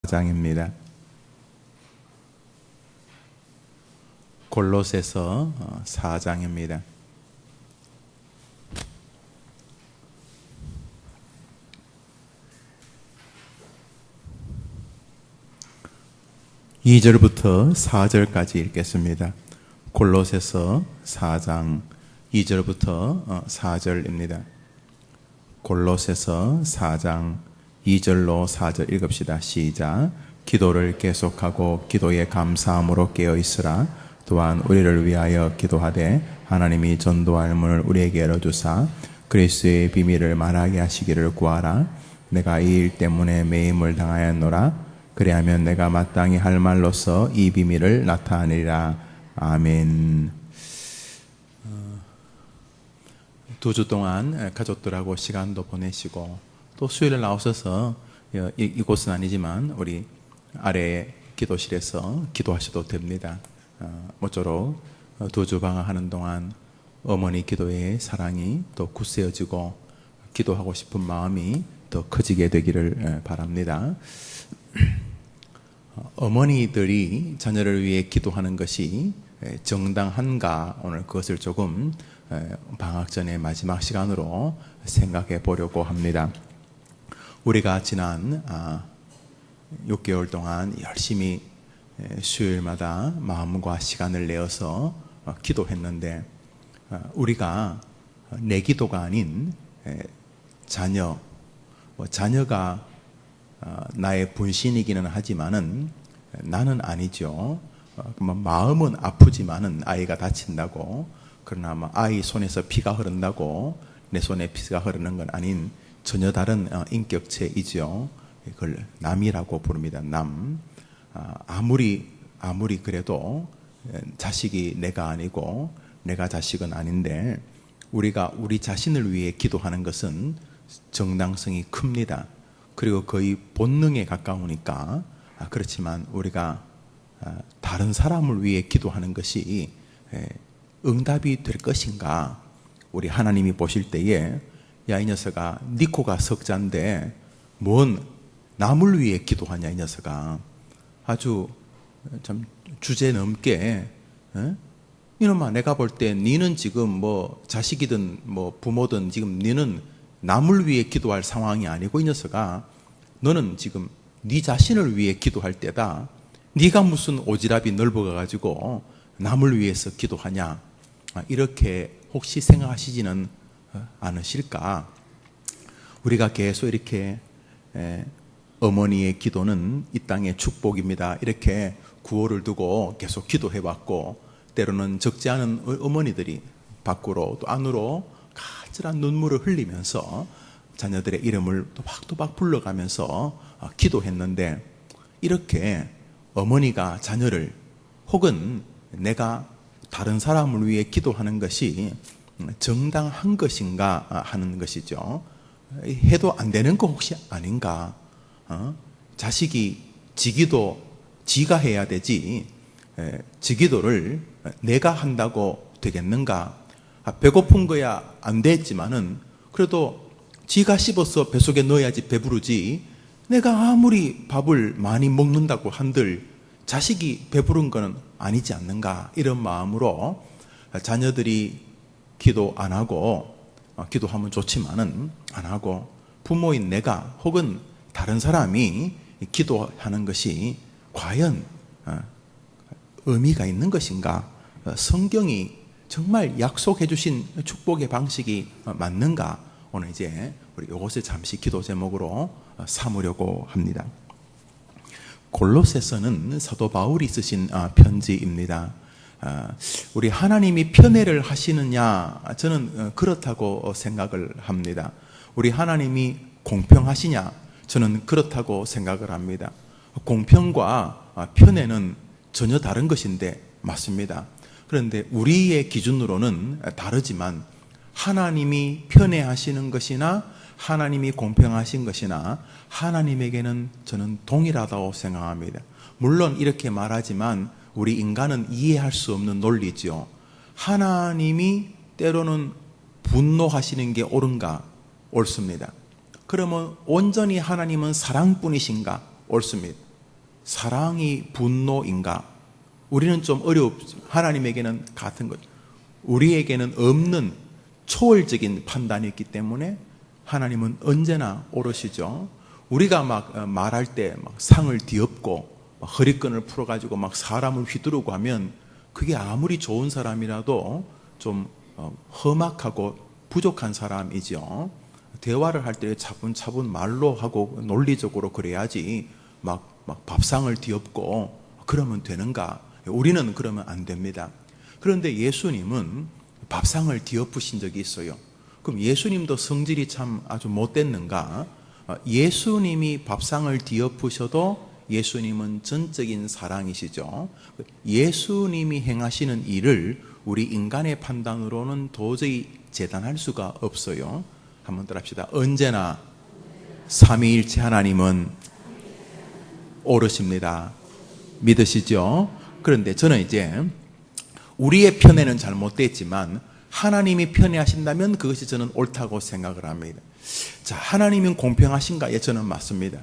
4장입니다. 골로새서 4장입니다. (2절부터) (4절까지) 읽겠습니다. 골로새서 4장 2절부터 4절입니다. 골로새서 4장 2절로 4절 읽읍시다. 시작. 기도를 계속하고 기도에 감사함으로 깨어있으라. 또한 우리를 위하여 기도하되 하나님이 전도할 문을 우리에게 열어주사 그리스도의 비밀을 말하게 하시기를 구하라. 내가 이 일 때문에 매임을 당하였노라. 그리하면 내가 마땅히 할 말로서 이 비밀을 나타내리라. 아멘. 2주 동안 가족들하고 시간도 보내시고 또 수요일에 나오셔서 이곳은 아니지만 우리 아래 기도실에서 기도하셔도 됩니다. 모쪼록 2주 방학하는 동안 어머니 기도의 사랑이 더 굳세어지고 기도하고 싶은 마음이 더 커지게 되기를 바랍니다. 어머니들이 자녀를 위해 기도하는 것이 정당한가, 오늘 그것을 조금 방학 전에 마지막 시간으로 생각해 보려고 합니다. 우리가 지난 6개월 동안 열심히 수요일마다 마음과 시간을 내어서 기도했는데, 우리가 내 기도가 아닌 자녀가 나의 분신이기는 하지만은 나는 아니죠. 마음은 아프지만은 아이가 다친다고, 그러나 아이 손에서 피가 흐른다고 내 손에 피가 흐르는 건 아닌 전혀 다른 인격체이죠. 그걸 남이라고 부릅니다. 남. 아무리 그래도 자식이 내가 아니고 내가 자식은 아닌데, 우리가 우리 자신을 위해 기도하는 것은 정당성이 큽니다. 그리고 거의 본능에 가까우니까. 그렇지만 우리가 다른 사람을 위해 기도하는 것이 응답이 될 것인가? 우리 하나님이 보실 때에, 야, 이 녀석아, 네 코가 석자인데 뭔 남을 위해 기도하냐, 이 녀석아. 아주 참 주제 넘게, 이놈아, 내가 볼 때 니는 지금 자식이든 부모든 지금 니는 남을 위해 기도할 상황이 아니고, 이 녀석아, 너는 지금 네 자신을 위해 기도할 때다. 네가 무슨 오지랖이 넓어가지고 남을 위해서 기도하냐, 이렇게 혹시 생각하시지는 않으실까? 우리가 계속 이렇게 어머니의 기도는 이 땅의 축복입니다, 이렇게 구호를 두고 계속 기도해왔고, 때로는 적지 않은 어머니들이 밖으로 또 안으로 가지런 눈물을 흘리면서 자녀들의 이름을 또박또박 불러가면서 기도했는데, 이렇게 어머니가 자녀를, 혹은 내가 다른 사람을 위해 기도하는 것이 정당한 것인가 하는 것이죠. 해도 안 되는 거 혹시 아닌가? 자식이 지기도 지가 해야 되지, 지기도를 내가 한다고 되겠는가? 배고픈 거야 안 됐지만은 그래도 지가 씹어서 뱃속에 넣어야지 배부르지, 내가 아무리 밥을 많이 먹는다고 한들 자식이 배부른 거는 아니지 않는가? 이런 마음으로 자녀들이 기도 안 하고, 기도하면 좋지만은 안 하고, 부모인 내가 혹은 다른 사람이 기도하는 것이 과연 의미가 있는 것인가? 성경이 정말 약속해 주신 축복의 방식이 맞는가? 오늘 이제 우리 이것을 잠시 기도 제목으로 삼으려고 합니다. 골로새서는 사도 바울이 쓰신 편지입니다. 우리 하나님이 편애를 하시느냐? 저는 그렇다고 생각을 합니다. 우리 하나님이 공평하시냐? 저는 그렇다고 생각을 합니다. 공평과 편애는 전혀 다른 것인데 맞습니다. 그런데 우리의 기준으로는 다르지만, 하나님이 편애하시는 것이나 하나님이 공평하신 것이나 하나님에게는 저는 동일하다고 생각합니다. 물론 이렇게 말하지만 우리 인간은 이해할 수 없는 논리죠. 하나님이 때로는 분노하시는 게 옳은가? 옳습니다. 그러면 온전히 하나님은 사랑뿐이신가? 옳습니다. 사랑이 분노인가? 우리는 좀 어렵죠. 하나님에게는 같은 것. 우리에게는 없는 초월적인 판단이 있기 때문에 하나님은 언제나 오르시죠. 우리가 막 말할 때 막 상을 뒤엎고 막 허리끈을 풀어가지고 막 사람을 휘두르고 하면 그게 아무리 좋은 사람이라도 좀 험악하고 부족한 사람이죠. 대화를 할 때 차분차분 말로 하고 논리적으로 그래야지 막 밥상을 뒤엎고 그러면 되는가? 우리는 그러면 안 됩니다. 그런데 예수님은 밥상을 뒤엎으신 적이 있어요. 그럼 예수님도 성질이 참 아주 못됐는가? 예수님이 밥상을 뒤엎으셔도 예수님은 전적인 사랑이시죠. 예수님이 행하시는 일을 우리 인간의 판단으로는 도저히 재단할 수가 없어요. 한번 따라합시다. 언제나 삼위일체 하나님은 옳으십니다. 믿으시죠? 그런데 저는 이제 우리의 편애는 잘못됐지만 하나님이 편애하신다면 그것이 저는 옳다고 생각을 합니다. 자, 하나님은 공평하신가? 예, 저는 맞습니다.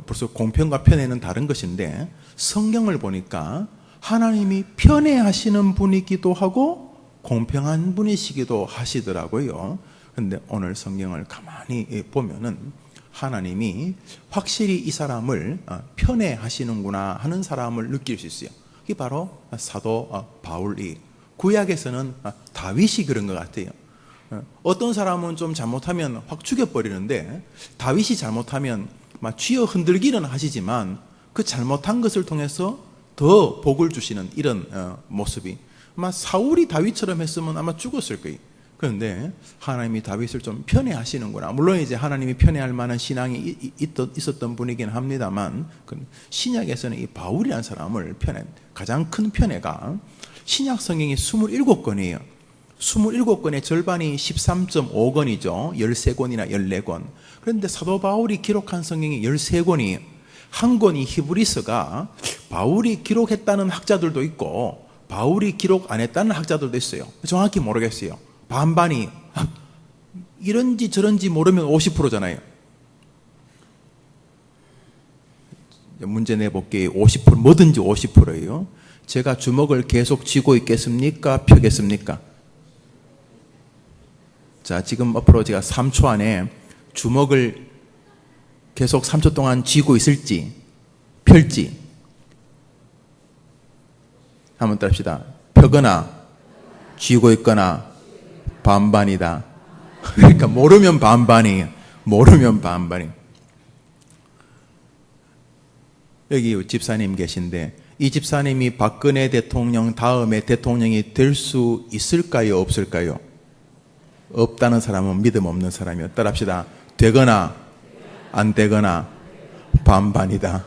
벌써 공평과 편애는 다른 것인데 성경을 보니까 하나님이 편애하시는 분이기도 하고 공평한 분이시기도 하시더라고요. 그런데 오늘 성경을 가만히 보면은 하나님이 확실히 이 사람을 편애하시는구나 하는 사람을 느낄 수 있어요. 이게 바로 사도 바울이, 구약에서는 다윗이 그런 것 같아요. 어떤 사람은 좀 잘못하면 확 죽여버리는데 다윗이 잘못하면 막 쥐어 흔들기는 하시지만 그 잘못한 것을 통해서 더 복을 주시는 이런 모습이, 아마 사울이 다윗처럼 했으면 아마 죽었을 거예요. 그런데 하나님이 다윗을 좀 편애하시는구나. 물론 이제 하나님이 편애할 만한 신앙이 있었던 분이긴 합니다만 신약에서는 이 바울이라는 사람을 가장 큰 편애가 신약 성경이 27권이에요. 27권의 절반이 13.5권이죠. 13권이나 14권. 그런데 사도 바울이 기록한 성경이 13권이에요. 한 권이 히브리서가 바울이 기록했다는 학자들도 있고 바울이 기록 안 했다는 학자들도 있어요. 정확히 모르겠어요. 반반이. 이런지 저런지 모르면 50%잖아요. 문제 내볼게요. 50%, 뭐든지 50%예요. 제가 주먹을 계속 쥐고 있겠습니까? 펴겠습니까? 자, 지금 앞으로 제가 3초 안에 주먹을 계속 3초 동안 쥐고 있을지 펼지 한번 따릅시다. 펴거나 쥐고 있거나 반반이다. 그러니까 모르면 반반이에요. 모르면 반반이에요. 여기 집사님 계신데 이 집사님이 박근혜 대통령 다음에 대통령이 될 수 있을까요? 없을까요? 없다는 사람은 믿음 없는 사람이요. 따라합시다. 되거나 안 되거나 반반이다.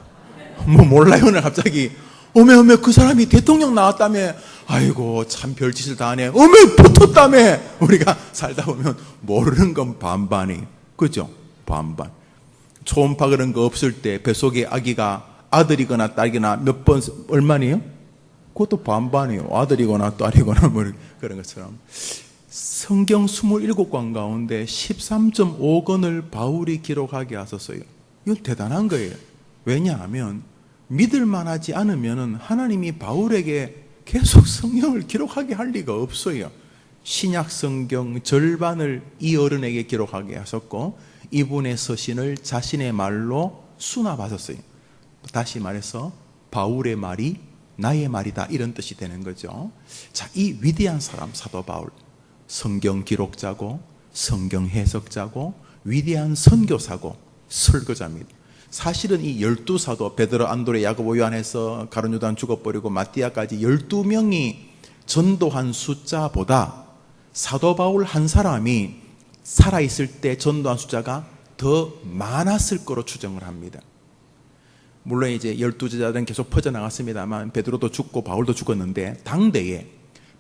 뭐 몰라요. 오늘 갑자기 어메 그 사람이 대통령 나왔다며, 아이고 참 별짓을 다 하네. 어메 붙었다며. 우리가 살다 보면 모르는 건 반반이, 그죠? 반반. 초음파 그런 거 없을 때 뱃속에 아기가 아들이거나 딸이거나 몇 번 얼마네요? 그것도 반반이에요. 아들이거나 딸이거나 뭐 그런 것처럼. 성경 27권 가운데 13.5권을 바울이 기록하게 하셨어요. 이건 대단한 거예요. 왜냐하면 믿을 만하지 않으면 하나님이 바울에게 계속 성경을 기록하게 할 리가 없어요. 신약 성경 절반을 이 어른에게 기록하게 하셨고 이분의 서신을 자신의 말로 수납하셨어요. 다시 말해서 바울의 말이 나의 말이다, 이런 뜻이 되는 거죠. 자, 이 위대한 사람 사도 바울, 성경 기록자고 성경 해석자고 위대한 선교사고 설교자입니다. 사실은 이 12사도 베드로, 안드레, 야고보, 요한에서 가룟 유다는 죽어버리고 마띠아까지 12명이 전도한 숫자보다 사도 바울 한 사람이 살아있을 때 전도한 숫자가 더 많았을 거로 추정을 합니다. 물론 이제 12제자들은 계속 퍼져나갔습니다만 베드로도 죽고 바울도 죽었는데 당대에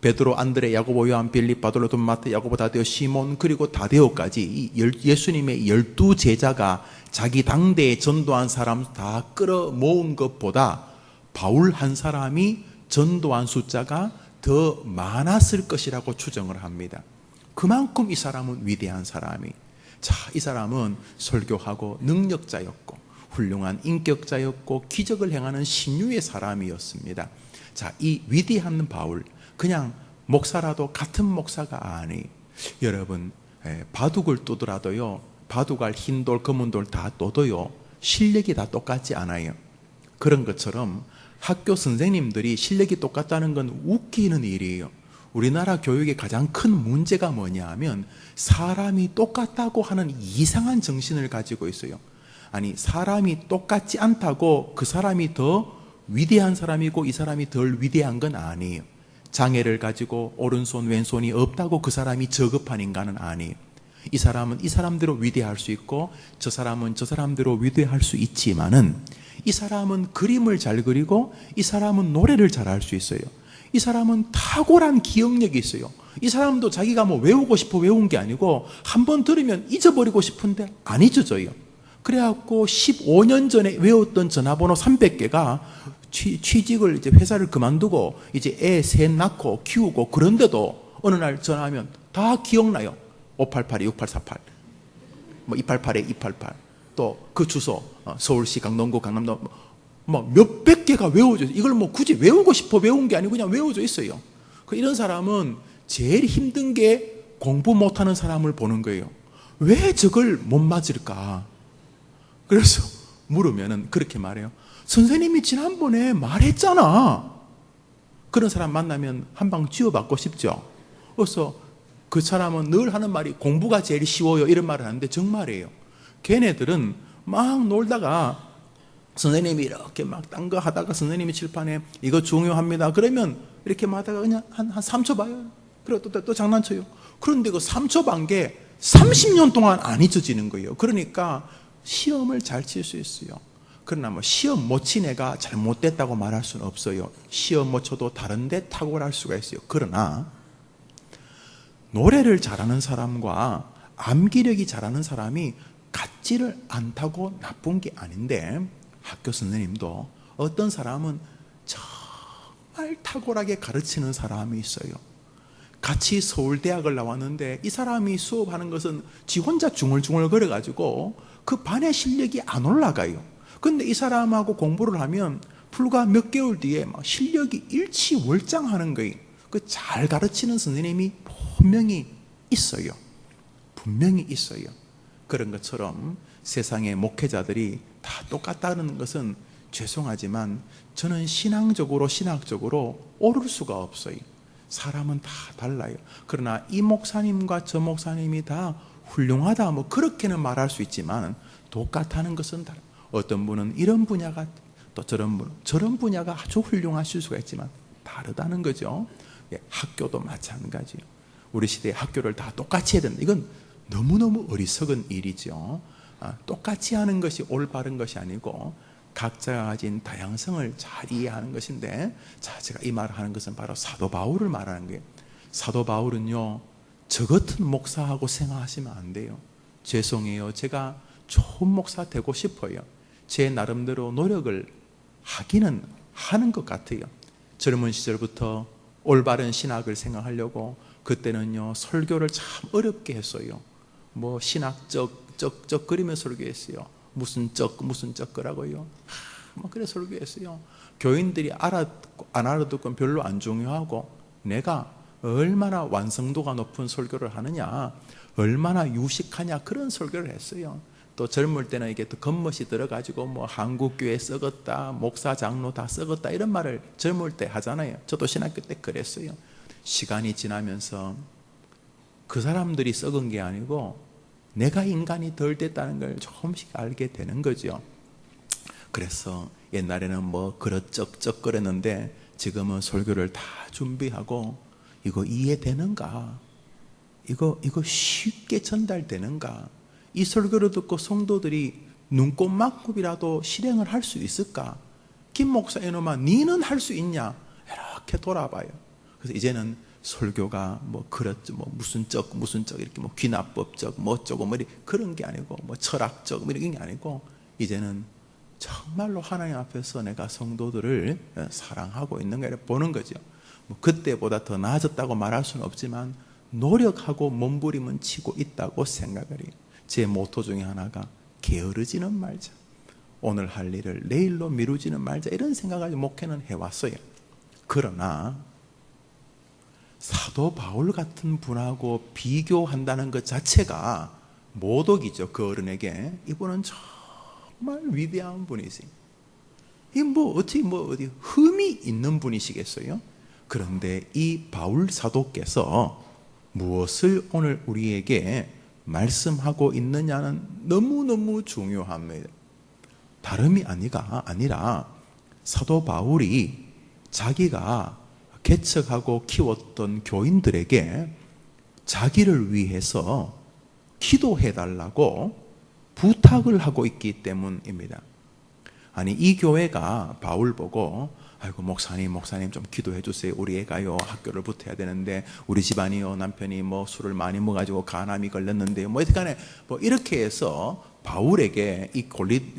베드로, 안드레, 야고보, 요한, 빌립, 바돌로, 돈마트, 야고보, 다데오, 시몬, 그리고 다데오까지 예수님의 12제자가 자기 당대에 전도한 사람 다 끌어모은 것보다 바울 한 사람이 전도한 숫자가 더 많았을 것이라고 추정을 합니다. 그만큼 이 사람은 위대한 사람이. 자, 이 사람은 설교하고 능력자였고 훌륭한 인격자였고 기적을 행하는 신유의 사람이었습니다. 자, 이 위대한 바울, 그냥 목사라도 같은 목사가 아니. 여러분, 바둑을 두더라도요, 바둑알 흰돌 검은돌 다 둬도요 실력이 다 똑같지 않아요. 그런 것처럼 학교 선생님들이 실력이 똑같다는 건 웃기는 일이에요. 우리나라 교육의 가장 큰 문제가 뭐냐 하면 사람이 똑같다고 하는 이상한 정신을 가지고 있어요. 아니, 사람이 똑같지 않다고 그 사람이 더 위대한 사람이고 이 사람이 덜 위대한 건 아니에요. 장애를 가지고 오른손 왼손이 없다고 그 사람이 저급한 인간은 아니에요. 이 사람은 이 사람대로 위대할 수 있고 저 사람은 저 사람대로 위대할 수 있지만은 이 사람은 그림을 잘 그리고 이 사람은 노래를 잘할 수 있어요. 이 사람은 탁월한 기억력이 있어요. 이 사람도 자기가 뭐 외우고 싶어 외운 게 아니고 한번 들으면 잊어버리고 싶은데 안 잊어져요. 그래갖고 15년 전에 외웠던 전화번호 300개가 취직을 이제 회사를 그만두고 이제 애 셋 낳고 키우고 그런데도 어느 날 전화하면 다 기억나요. 588에 6848, 뭐 288에 288, 또 그 주소 서울시 강동구 강남도 뭐 몇백 개가 외워져 있어요. 이걸 뭐 굳이 외우고 싶어 외운 게 아니고 그냥 외워져 있어요. 이런 사람은 제일 힘든 게 공부 못하는 사람을 보는 거예요. 왜 저걸 못 맞을까? 그래서 물으면은 그렇게 말해요. 선생님이 지난번에 말했잖아. 그런 사람 만나면 한 방 쥐어받고 싶죠. 그래서 그 사람은 늘 하는 말이 공부가 제일 쉬워요 이런 말을 하는데 정말이에요. 걔네들은 막 놀다가 선생님이 이렇게 막 딴 거 하다가 선생님이 칠판에 이거 중요합니다 그러면 이렇게 하다가 그냥 한 3초 봐요. 그리고 또 장난쳐요. 그런데 그 3초 반 게 30년 동안 안 잊어지는 거예요. 그러니까 시험을 잘 칠 수 있어요. 그러나 뭐 시험 못 친 애가 잘못됐다고 말할 수는 없어요. 시험 못 쳐도 다른 데 탁월할 수가 있어요. 그러나 노래를 잘하는 사람과 암기력이 잘하는 사람이 같지를 않다고 나쁜 게 아닌데, 학교 선생님도 어떤 사람은 정말 탁월하게 가르치는 사람이 있어요. 같이 서울대학을 나왔는데 이 사람이 수업하는 것은 지 혼자 중얼중얼 거려가지고 그 반의 실력이 안 올라가요. 근데 이 사람하고 공부를 하면 불과 몇 개월 뒤에 막 실력이 일치월장하는 거예요. 그 잘 가르치는 선생님이 분명히 있어요. 분명히 있어요. 그런 것처럼 세상의 목회자들이 다 똑같다는 것은 죄송하지만 저는 신학적으로 옳을 수가 없어요. 사람은 다 달라요. 그러나 이 목사님과 저 목사님이 다 훌륭하다 뭐 그렇게는 말할 수 있지만 똑같다는 것은 다르다. 어떤 분은 이런 분야가 또 저런 분은 저런 분야가 아주 훌륭하실 수가 있지만 다르다는 거죠. 학교도 마찬가지예요. 우리 시대의 학교를 다 똑같이 해야 된다. 이건 너무너무 어리석은 일이죠. 똑같이 하는 것이 올바른 것이 아니고 각자가 가진 다양성을 잘 이해하는 것인데, 자, 제가 이 말을 하는 것은 바로 사도 바울을 말하는 거예요. 사도 바울은요, 저 같은 목사하고 생각하시면 안 돼요. 죄송해요. 제가 좋은 목사 되고 싶어요. 제 나름대로 노력을 하기는 하는 것 같아요. 젊은 시절부터 올바른 신학을 생각하려고 그때는요 설교를 참 어렵게 했어요. 뭐 신학적 쩍쩍거리며 설교했어요. 무슨 거라고요. 뭐 그래 설교했어요. 교인들이 안 알아듣고 별로 안 중요하고 내가 얼마나 완성도가 높은 설교를 하느냐, 얼마나 유식하냐 그런 설교를 했어요. 또 젊을 때는 이게 또 겉멋이 들어가지고 뭐 한국교회 썩었다, 목사 장로 다 썩었다 이런 말을 젊을 때 하잖아요. 저도 신학교 때 그랬어요. 시간이 지나면서 그 사람들이 썩은 게 아니고 내가 인간이 덜 됐다는 걸 조금씩 알게 되는 거죠. 그래서 옛날에는 뭐 그릇쩍쩍 거렸는데 지금은 설교를 다 준비하고 이거 이해되는가? 이거 쉽게 전달되는가? 이 설교를 듣고 성도들이 눈곱만큼이라도 실행을 할 수 있을까? 김 목사 이놈아 니는 할 수 있냐? 이렇게 돌아봐요. 그래서 이제는 설교가 뭐 그렇죠, 뭐 무슨 적 이렇게 뭐 귀납법적 뭐 어쩌고 뭐 그런 게 아니고 뭐 철학적 뭐 이런 게 아니고 이제는 정말로 하나님 앞에서 내가 성도들을 사랑하고 있는 걸 보는 거죠. 뭐 그때보다 더 나아졌다고 말할 수는 없지만 노력하고 몸부림은 치고 있다고 생각을 해요. 제 모토 중에 하나가 게으르지는 말자. 오늘 할 일을 내일로 미루지는 말자 이런 생각을 목회는 해왔어요. 그러나 사도 바울 같은 분하고 비교한다는 것 자체가 모독이죠. 그 어른에게. 이분은 정말 위대한 분이지. 이 어디 흠이 있는 분이시겠어요? 그런데 이 바울 사도께서 무엇을 오늘 우리에게 말씀하고 있느냐는 너무너무 중요합니다. 다름이 아니라 사도 바울이 자기가 개척하고 키웠던 교인들에게 자기를 위해서 기도해달라고 부탁을 하고 있기 때문입니다. 아니, 이 교회가 바울 보고 아이고 목사님 좀 기도해 주세요. 우리 애가요 학교를 붙어야 되는데 우리 집안이요 남편이 술을 많이 먹어가지고 간암이 걸렸는데요. 어떻게 이렇게 해서 바울에게 이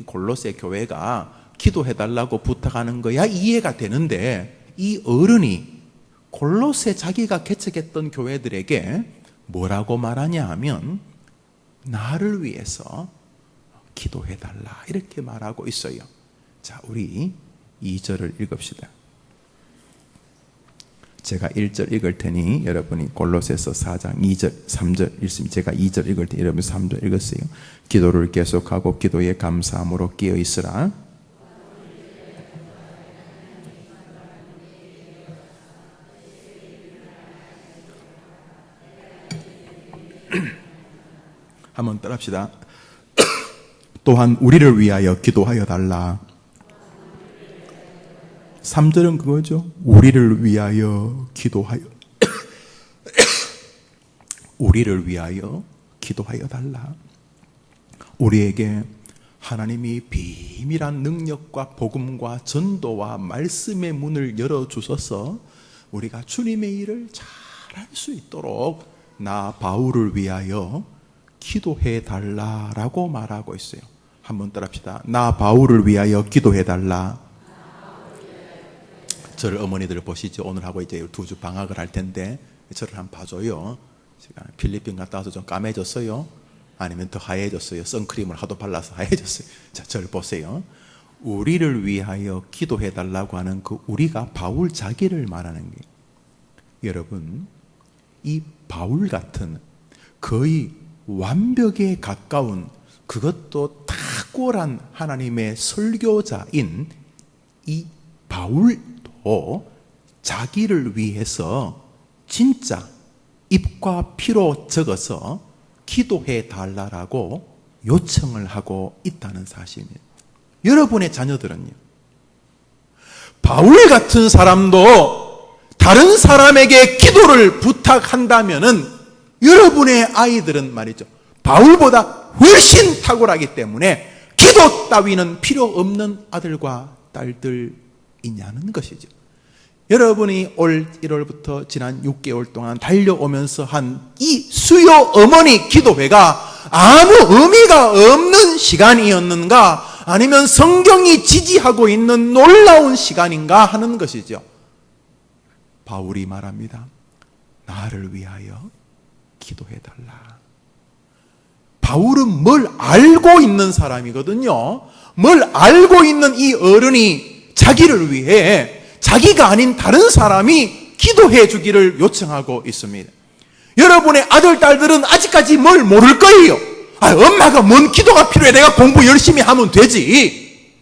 골로새 교회가 기도해 달라고 부탁하는 거야 이해가 되는데, 이 어른이 골로새 자기가 개척했던 교회들에게 뭐라고 말하냐 하면 나를 위해서 기도해 달라 이렇게 말하고 있어요. 자, 우리 2절을 읽읍시다. 제가 1절 읽을 테니 여러분이 골로새서 4장 2절 3절 읽습니다. 제가 2절 읽을 테니 여러분 3절 읽으세요. 기도를 계속하고 기도에 감사함으로 깨어 있으라. 한번 따라합시다. 또한 우리를 위하여 기도하여 달라. 3절은 그거죠. 우리를 위하여 기도하여 우리를 위하여 기도하여 달라. 우리에게 하나님이 비밀한 능력과 복음과 전도와 말씀의 문을 열어주셔서 우리가 주님의 일을 잘할 수 있도록 나 바울을 위하여 기도해 달라라고 말하고 있어요. 한번 따라합시다. 나 바울을 위하여 기도해 달라. 저를 어머니들 보시죠. 오늘 하고 이제 2주 방학을 할 텐데 저를 한번 봐줘요. 제가 필리핀 갔다 와서 좀 까매졌어요. 아니면 더 하얘졌어요. 선크림을 하도 발라서 하얘졌어요. 자, 저를 보세요. 우리를 위하여 기도해 달라고 하는 그 우리가 바울 자기를 말하는 게, 여러분 이 바울 같은 거의 완벽에 가까운, 그것도 탁월한 하나님의 설교자인 이 바울도 자기를 위해서 진짜 입과 피로 적어서 기도해 달라고 요청을 하고 있다는 사실입니다. 여러분의 자녀들은요, 바울 같은 사람도 다른 사람에게 기도를 부탁한다면은 여러분의 아이들은 말이죠, 바울보다 훨씬 탁월하기 때문에 기도 따위는 필요 없는 아들과 딸들이냐는 것이죠. 여러분이 올 1월부터 지난 6개월 동안 달려오면서 한 이 수요 어머니 기도회가 아무 의미가 없는 시간이었는가, 아니면 성경이 지지하고 있는 놀라운 시간인가 하는 것이죠. 바울이 말합니다. 나를 위하여 기도해달라. 바울은 뭘 알고 있는 사람이거든요. 뭘 알고 있는 이 어른이 자기를 위해 자기가 아닌 다른 사람이 기도해 주기를 요청하고 있습니다. 여러분의 아들, 딸들은 아직까지 뭘 모를 거예요. 엄마가 뭔 기도가 필요해? 내가 공부 열심히 하면 되지.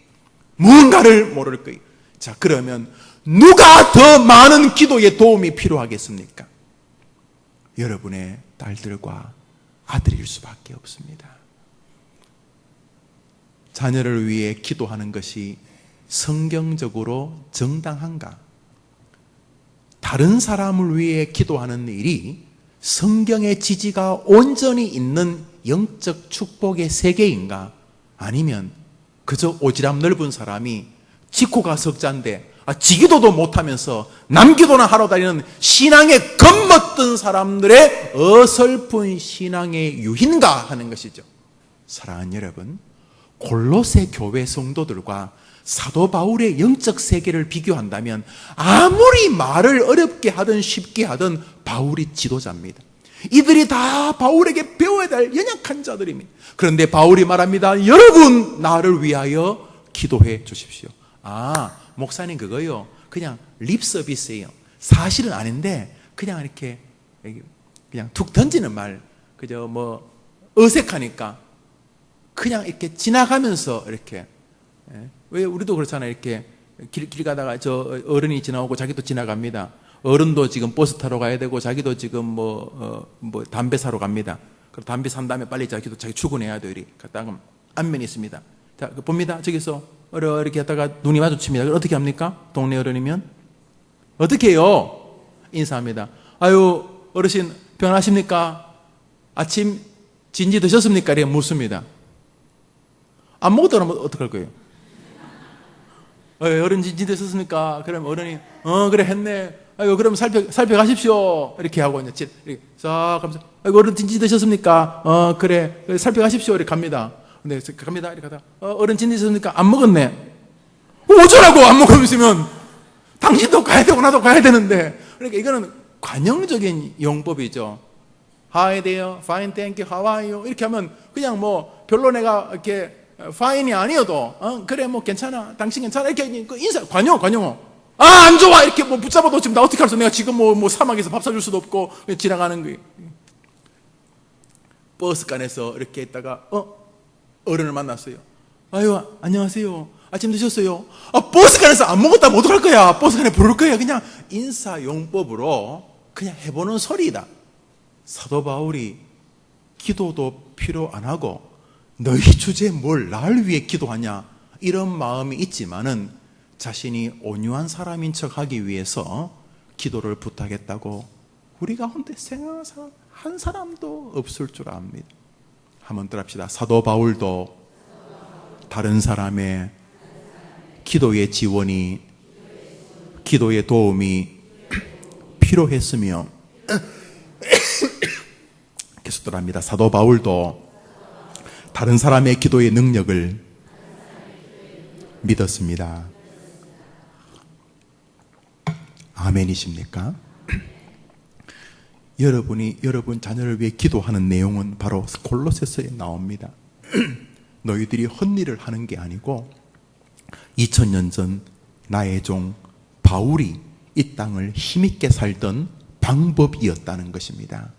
무언가를 모를 거예요. 자, 그러면 누가 더 많은 기도에 도움이 필요하겠습니까? 여러분의 딸들과 아들일 수밖에 없습니다. 자녀를 위해 기도하는 것이 성경적으로 정당한가? 다른 사람을 위해 기도하는 일이 성경의 지지가 온전히 있는 영적 축복의 세계인가? 아니면 그저 오지랖 넓은 사람이 지코가 석자인데 지기도도 못하면서 남기도나 하러 다니는 신앙에 겁먹던 사람들의 어설픈 신앙의 유희인가 하는 것이죠. 사랑하는 여러분, 골로새 교회 성도들과 사도 바울의 영적 세계를 비교한다면 아무리 말을 어렵게 하든 쉽게 하든 바울이 지도자입니다. 이들이 다 바울에게 배워야 될 연약한 자들입니다. 그런데 바울이 말합니다. 여러분 나를 위하여 기도해 주십시오. 아, 목사님 그거요, 그냥 립 서비스예요. 사실은 아닌데 그냥 이렇게 그냥 툭 던지는 말, 그저 뭐 어색하니까 그냥 이렇게 지나가면서 이렇게, 왜 우리도 그렇잖아요. 이렇게 길 가다가 저 어른이 지나오고 자기도 지나갑니다. 어른도 지금 버스 타러 가야 되고 자기도 지금 뭐 담배 사러 갑니다. 그럼 담배 산 다음에 빨리 자기도 자기 출근해야 돼요. 이렇게 갔다가 안면이 있습니다. 자, 봅니다. 저기서 이렇게 하다가 눈이 마주칩니다. 그럼 어떻게 합니까? 동네 어른이면 어떻게 해요? 인사합니다. 아유, 어르신 평안하십니까? 아침 진지 드셨습니까? 이렇게 묻습니다. 안 먹었다 그러면 어떡할 거예요? 어른 진지 드셨습니까? 그럼 어른이 그래 했네. 아이고 그럼 살펴가십시오. 이렇게 하고 이제 이렇게 싹 하면서 아이고 어른 진지 드셨습니까? 그래 살펴가십시오. 이렇게 갑니다. 근데 갑니다. 이렇게 가다 어른 진지 드셨습니까? 안 먹었네. 어쩌라고 안 먹으면 당신도 가야 되고 나도 가야 되는데. 그러니까 이거는 관용적인 용법이죠. Hi there, fine, thank you, how are you? 이렇게 하면 그냥 뭐 별로 내가 이렇게 fine이 아니어도 그래 뭐 괜찮아, 당신 괜찮아 이렇게 인사 관용. 아, 안 좋아 이렇게 뭐 붙잡아도 지금 나 어떻게 할수? 내가 지금 뭐 사막에서 밥 사줄 수도 없고 지나가는 거예요. 버스간에서 이렇게 있다가 어른을 만났어요. 아유 안녕하세요. 아침 드셨어요? 버스간에서 안 먹었다면 어떡할 거야? 버스간에 부를 거야. 그냥 인사용법으로 그냥 해보는 소리다. 사도 바울이 기도도 필요 안 하고 너희 주제에 뭘 나를 위해 기도하냐 이런 마음이 있지만은 자신이 온유한 사람인 척하기 위해서 기도를 부탁했다고 우리 가운데 생각하는 사람 한 사람도 없을 줄 압니다. 한번 들읍시다. 사도 바울도 다른 사람의 기도의 지원이, 기도의 도움이 필요했으며 계속들합니다. 사도 바울도 다른 사람의 기도의 능력을 믿었습니다. 아멘이십니까? 여러분 자녀를 위해 기도하는 내용은 바로 골로새서에 나옵니다. 너희들이 헛일을 하는 게 아니고 2000년 전 나의 종 바울이 이 땅을 힘있게 살던 방법이었다는 것입니다.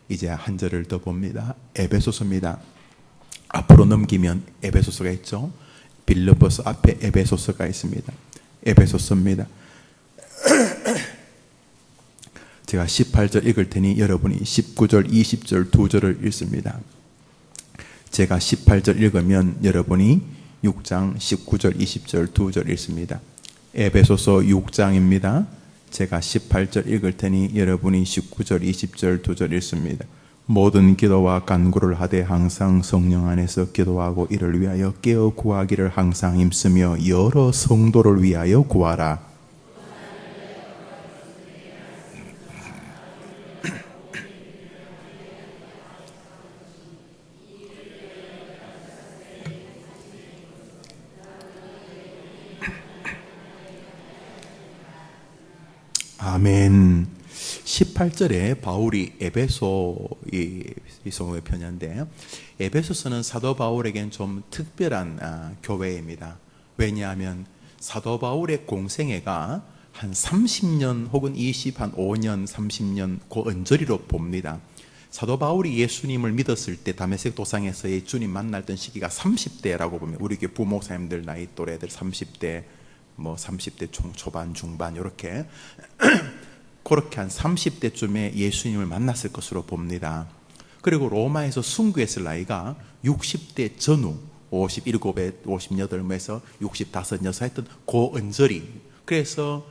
이제 한 절을 더 봅니다. 에베소서입니다. 앞으로 넘기면 에베소서가 있죠. 빌립보서 앞에 에베소서가 있습니다. 에베소서입니다. 제가 18절 읽을 테니 여러분이 19절, 20절 두 절을 읽습니다. 제가 18절 읽으면 여러분이 6장 19절, 20절 두 절 읽습니다. 에베소서 6장입니다. 제가 18절 읽을 테니 여러분이 19절, 20절 두 절 읽습니다. 모든 기도와 간구를 하되 항상 성령 안에서 기도하고 이를 위하여 깨어 구하기를 항상 힘쓰며 여러 성도를 위하여 구하라. 아멘. 18절에 바울이 에베소의 편인데 에베소서는 사도 바울에겐 좀 특별한 교회입니다. 왜냐하면 사도 바울의 공생애가 한 30년 혹은 5년, 30년 그 언저리로 봅니다. 사도 바울이 예수님을 믿었을 때 다메섹 도상에서의 주님 만났던 시기가 30대라고 보면 우리 교회 부목사님들 나이 또래들 30대 뭐 30대 초반 중반 이렇게 그렇게 한 30대쯤에 예수님을 만났을 것으로 봅니다. 그리고 로마에서 순교했을 나이가 60대 전후 57에 58에서 65, 6 했던 그 언저리. 그래서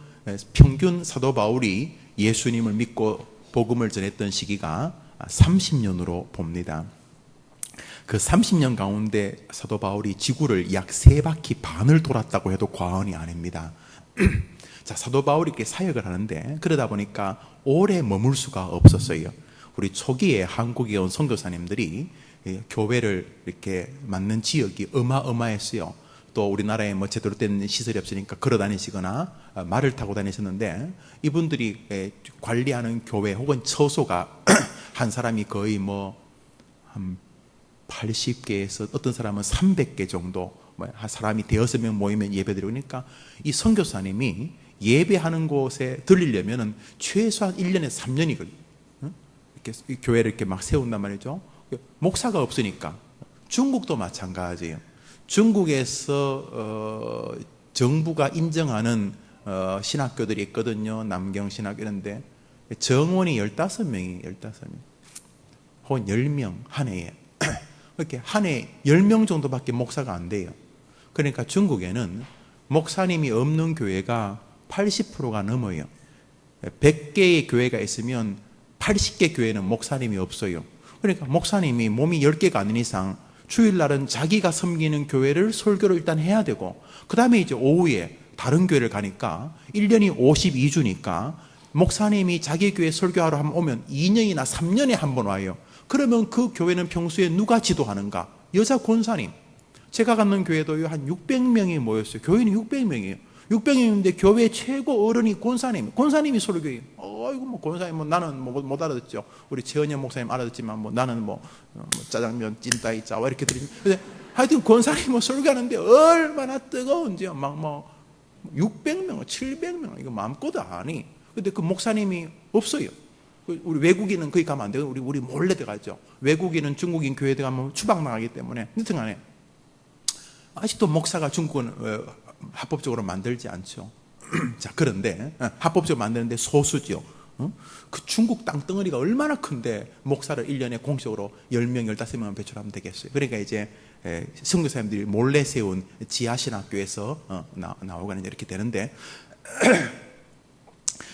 평균 사도 바울이 예수님을 믿고 복음을 전했던 시기가 30년으로 봅니다. 그 30년 가운데 사도 바울이 지구를 약 3바퀴 반을 돌았다고 해도 과언이 아닙니다. 자, 사도 바울이 이렇게 사역을 하는데 그러다 보니까 오래 머물 수가 없었어요. 우리 초기에 한국에 온 선교사님들이 교회를 이렇게 맡는 지역이 어마어마했어요. 또 우리나라에 뭐 제대로 된 시설이 없으니까 걸어 다니시거나 말을 타고 다니셨는데 이분들이 관리하는 교회 혹은 처소가 한 사람이 거의 뭐 한 80개에서 어떤 사람은 300개 정도 한 사람이 대여섯 명 모이면 예배드리고, 그러니까 이 선교사님이 예배하는 곳에 들리려면은 최소한 1년에 3년이 걸려요. 이렇게 이 교회를 이렇게 막 세운단 말이죠. 목사가 없으니까. 중국도 마찬가지예요. 중국에서 정부가 인정하는 신학교들이 있거든요. 남경 신학교 이런데 정원이 15명이 15명 혹은 10명 한 해에 이렇게 한 해에 10명 정도밖에 목사가 안 돼요. 그러니까 중국에는 목사님이 없는 교회가 80%가 넘어요. 100개의 교회가 있으면 80개 교회는 목사님이 없어요. 그러니까 목사님이 몸이 10개가 아닌 이상 주일날은 자기가 섬기는 교회를 설교를 일단 해야 되고, 그 다음에 이제 오후에 다른 교회를 가니까 1년이 52주니까 목사님이 자기 교회 설교하러 한번 오면 2년이나 3년에 한 번 와요. 그러면 그 교회는 평소에 누가 지도하는가? 여자 권사님. 제가 갔는 교회도 한 600명이 모였어요. 교회는 600명이에요. 600명인데 교회 최고 어른이 권사님이 설교해요. 아이고, 뭐, 권사님, 뭐, 나는 못 알아듣죠. 우리 최은현 목사님 알아듣지만, 뭐, 나는 짜장면, 찐따이, 짜와, 이렇게 드리죠. 근데 하여튼 권사님은 설교하는데 얼마나 뜨거운지요. 600명, 700명, 이거 마음껏 아니. 근데 그 목사님이 없어요. 우리 외국인은 거기 가면 안 되고, 우리 몰래 들어가죠. 외국인은 중국인 교회에 가면 추방 나가기 때문에. 여튼 간에, 아직도 목사가 중국은 합법적으로 만들지 않죠. 자, 그런데 합법적으로 만드는데 소수죠. 그 중국 땅덩어리가 얼마나 큰데 목사를 1년에 공식적으로 10명, 15명 배출하면 되겠어요. 그러니까 이제 선교사님들이 몰래 세운 지하신학교에서 나오거나 이렇게 되는데,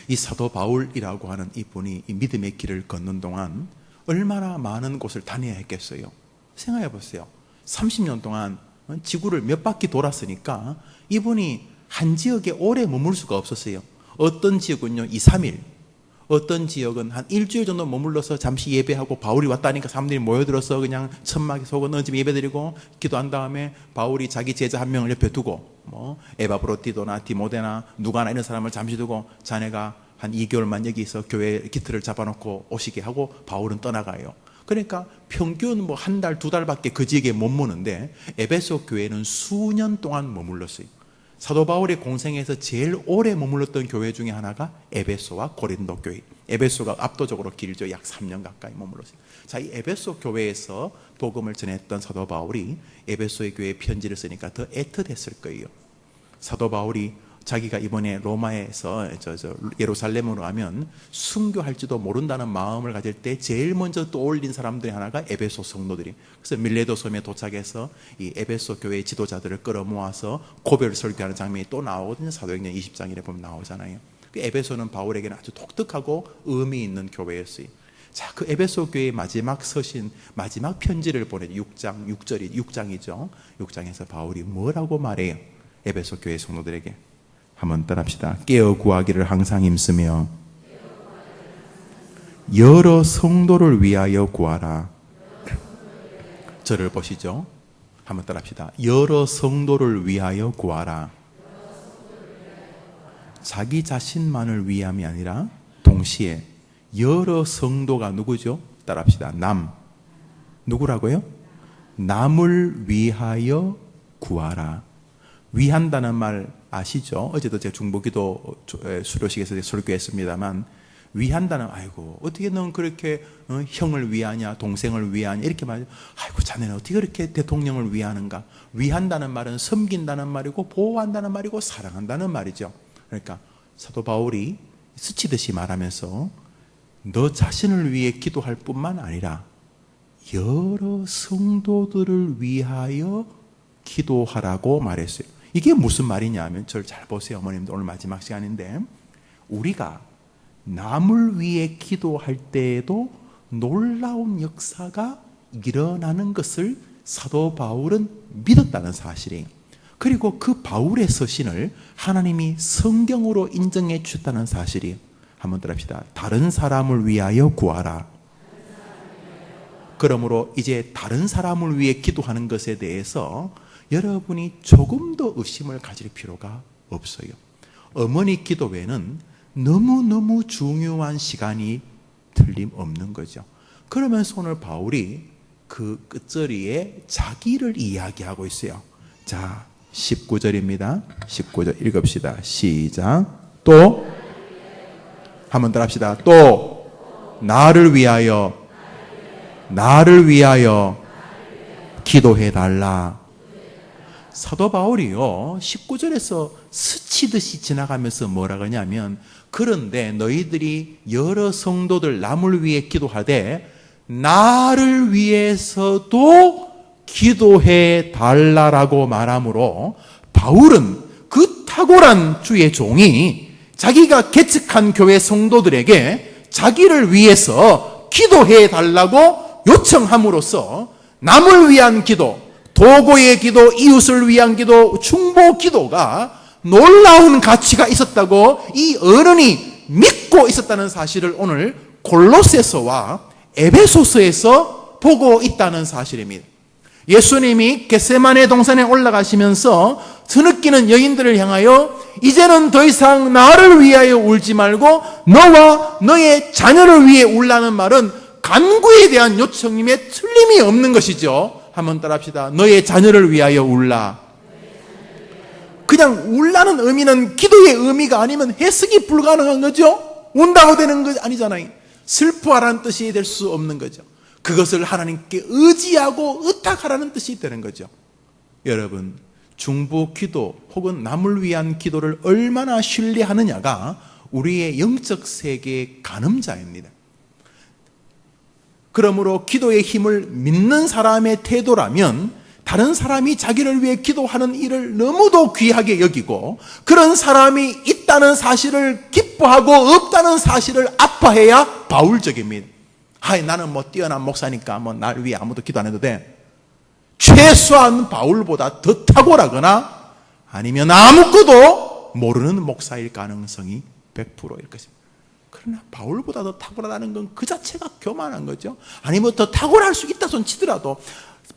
이 사도 바울이라고 하는 이분이 이 믿음의 길을 걷는 동안 얼마나 많은 곳을 다녀야 했겠어요. 생각해 보세요. 30년 동안 지구를 몇 바퀴 돌았으니까 이분이 한 지역에 오래 머물 수가 없었어요. 어떤 지역은요 2, 3일, 어떤 지역은 한 일주일 정도 머물러서 잠시 예배하고, 바울이 왔다니까 사람들이 모여들어서 그냥 천막에 속은 얹으면 예배드리고 기도한 다음에 바울이 자기 제자 한 명을 옆에 두고, 뭐 에바브로티도나 디모데나 누가나 이런 사람을 잠시 두고, 자네가 한 2개월만 여기서 교회 기틀을 잡아놓고 오시게 하고 바울은 떠나가요. 그러니까 평균 뭐 한 달, 2달밖에 그 지역에 못 머무는데 에베소 교회는 수년 동안 머물렀어요. 사도 바울의 공생에서 제일 오래 머물렀던 교회 중에 하나가 에베소와 고린도 교회. 에베소가 압도적으로 길죠. 약 3년 가까이 머물렀어요. 자, 이 에베소 교회에서 복음을 전했던 사도 바울이 에베소의 교회에 편지를 쓰니까 더 애틋했을 거예요. 사도 바울이 자기가 이번에 로마에서 예루살렘으로 가면 순교할지도 모른다는 마음을 가질 때 제일 먼저 떠올린 사람들이 하나가 에베소 성도들이. 그래서 밀레도 섬에 도착해서 이 에베소 교회의 지도자들을 끌어모아서 고별 설교하는 장면이 또 나오거든요. 사도행전 20장에 보면 나오잖아요. 그 에베소는 바울에게는 아주 독특하고 의미 있는 교회였어요. 자, 그 에베소 교회의 마지막 서신, 마지막 편지를 보내죠. 6장이죠. 6장에서 바울이 뭐라고 말해요? 에베소 교회 성도들에게. 한번 따라합시다. 깨어 구하기를 항상 힘쓰며 여러 성도를 위하여 구하라. 저를 보시죠. 한번 따라합시다. 여러 성도를 위하여 구하라. 자기 자신만을 위함이 아니라 동시에 여러 성도가 누구죠? 따라합시다. 누구라고요? 남을 위하여 구하라. 위한다는 말 아시죠? 어제도 제가 중보기도 수료식에서 설교했습니다만, 위한다는, 아이고 어떻게 넌 그렇게 형을 위하냐, 동생을 위하냐 이렇게 말해요. 아이고 자네는 어떻게 그렇게 대통령을 위하는가. 위한다는 말은 섬긴다는 말이고 보호한다는 말이고 사랑한다는 말이죠. 그러니까 사도 바울이 스치듯이 말하면서 너 자신을 위해 기도할 뿐만 아니라 여러 성도들을 위하여 기도하라고 말했어요. 이게 무슨 말이냐 하면, 저를 잘 보세요 어머님들, 오늘 마지막 시간인데 우리가 남을 위해 기도할 때에도 놀라운 역사가 일어나는 것을 사도 바울은 믿었다는 사실이에요. 그리고 그 바울의 서신을 하나님이 성경으로 인정해 주셨다는 사실이에요. 한번 따라합시다. 다른 사람을 위하여 구하라. 그러므로 이제 다른 사람을 위해 기도하는 것에 대해서 여러분이 조금 더 의심을 가질 필요가 없어요. 어머니 기도회는 너무너무 중요한 시간이 틀림없는 거죠. 그러면서 오늘 바울이 그 끝자리에 자기를 이야기하고 있어요. 자, 19절입니다. 19절 읽읍시다. 시작. 또 한 번 더 합시다. 또 나를 위하여 기도해 달라. 사도 바울이요 19절에서 스치듯이 지나가면서 뭐라 그러냐면, 그런데 너희들이 여러 성도들 남을 위해 기도하되 나를 위해서도 기도해 달라라고 말하므로, 바울은 그 탁월한 주의 종이 자기가 개척한 교회 성도들에게 자기를 위해서 기도해 달라고 요청함으로써 남을 위한 기도, 도고의 기도, 이웃을 위한 기도, 중보 기도가 놀라운 가치가 있었다고 이 어른이 믿고 있었다는 사실을 오늘 골로새서와 에베소서에서 보고 있다는 사실입니다. 예수님이 겟세마네 동산에 올라가시면서 드느끼는 여인들을 향하여 이제는 더 이상 나를 위하여 울지 말고 너와 너의 자녀를 위해 울라는 말은 간구에 대한 요청임에 틀림이 없는 것이죠. 한번 따라합시다. 너의 자녀를 위하여 울라. 그냥 울라는 의미는 기도의 의미가 아니면 해석이 불가능한 거죠. 운다고 되는 거 아니잖아요. 슬퍼하라는 뜻이 될 수 없는 거죠. 그것을 하나님께 의지하고 의탁하라는 뜻이 되는 거죠. 여러분, 중보 기도 혹은 남을 위한 기도를 얼마나 신뢰하느냐가 우리의 영적 세계의 가늠자입니다. 그러므로 기도의 힘을 믿는 사람의 태도라면 다른 사람이 자기를 위해 기도하는 일을 너무도 귀하게 여기고, 그런 사람이 있다는 사실을 기뻐하고 없다는 사실을 아파해야 바울적입니다. 나는 뛰어난 목사니까 날 위해 아무도 기도 안 해도 돼. 최소한 바울보다 더 탁월하거나 아니면 아무것도 모르는 목사일 가능성이 100%일 것입니다. 그러나 바울보다 더 탁월하다는 건 그 자체가 교만한 거죠. 아니면 더 탁월할 수 있다 손 치더라도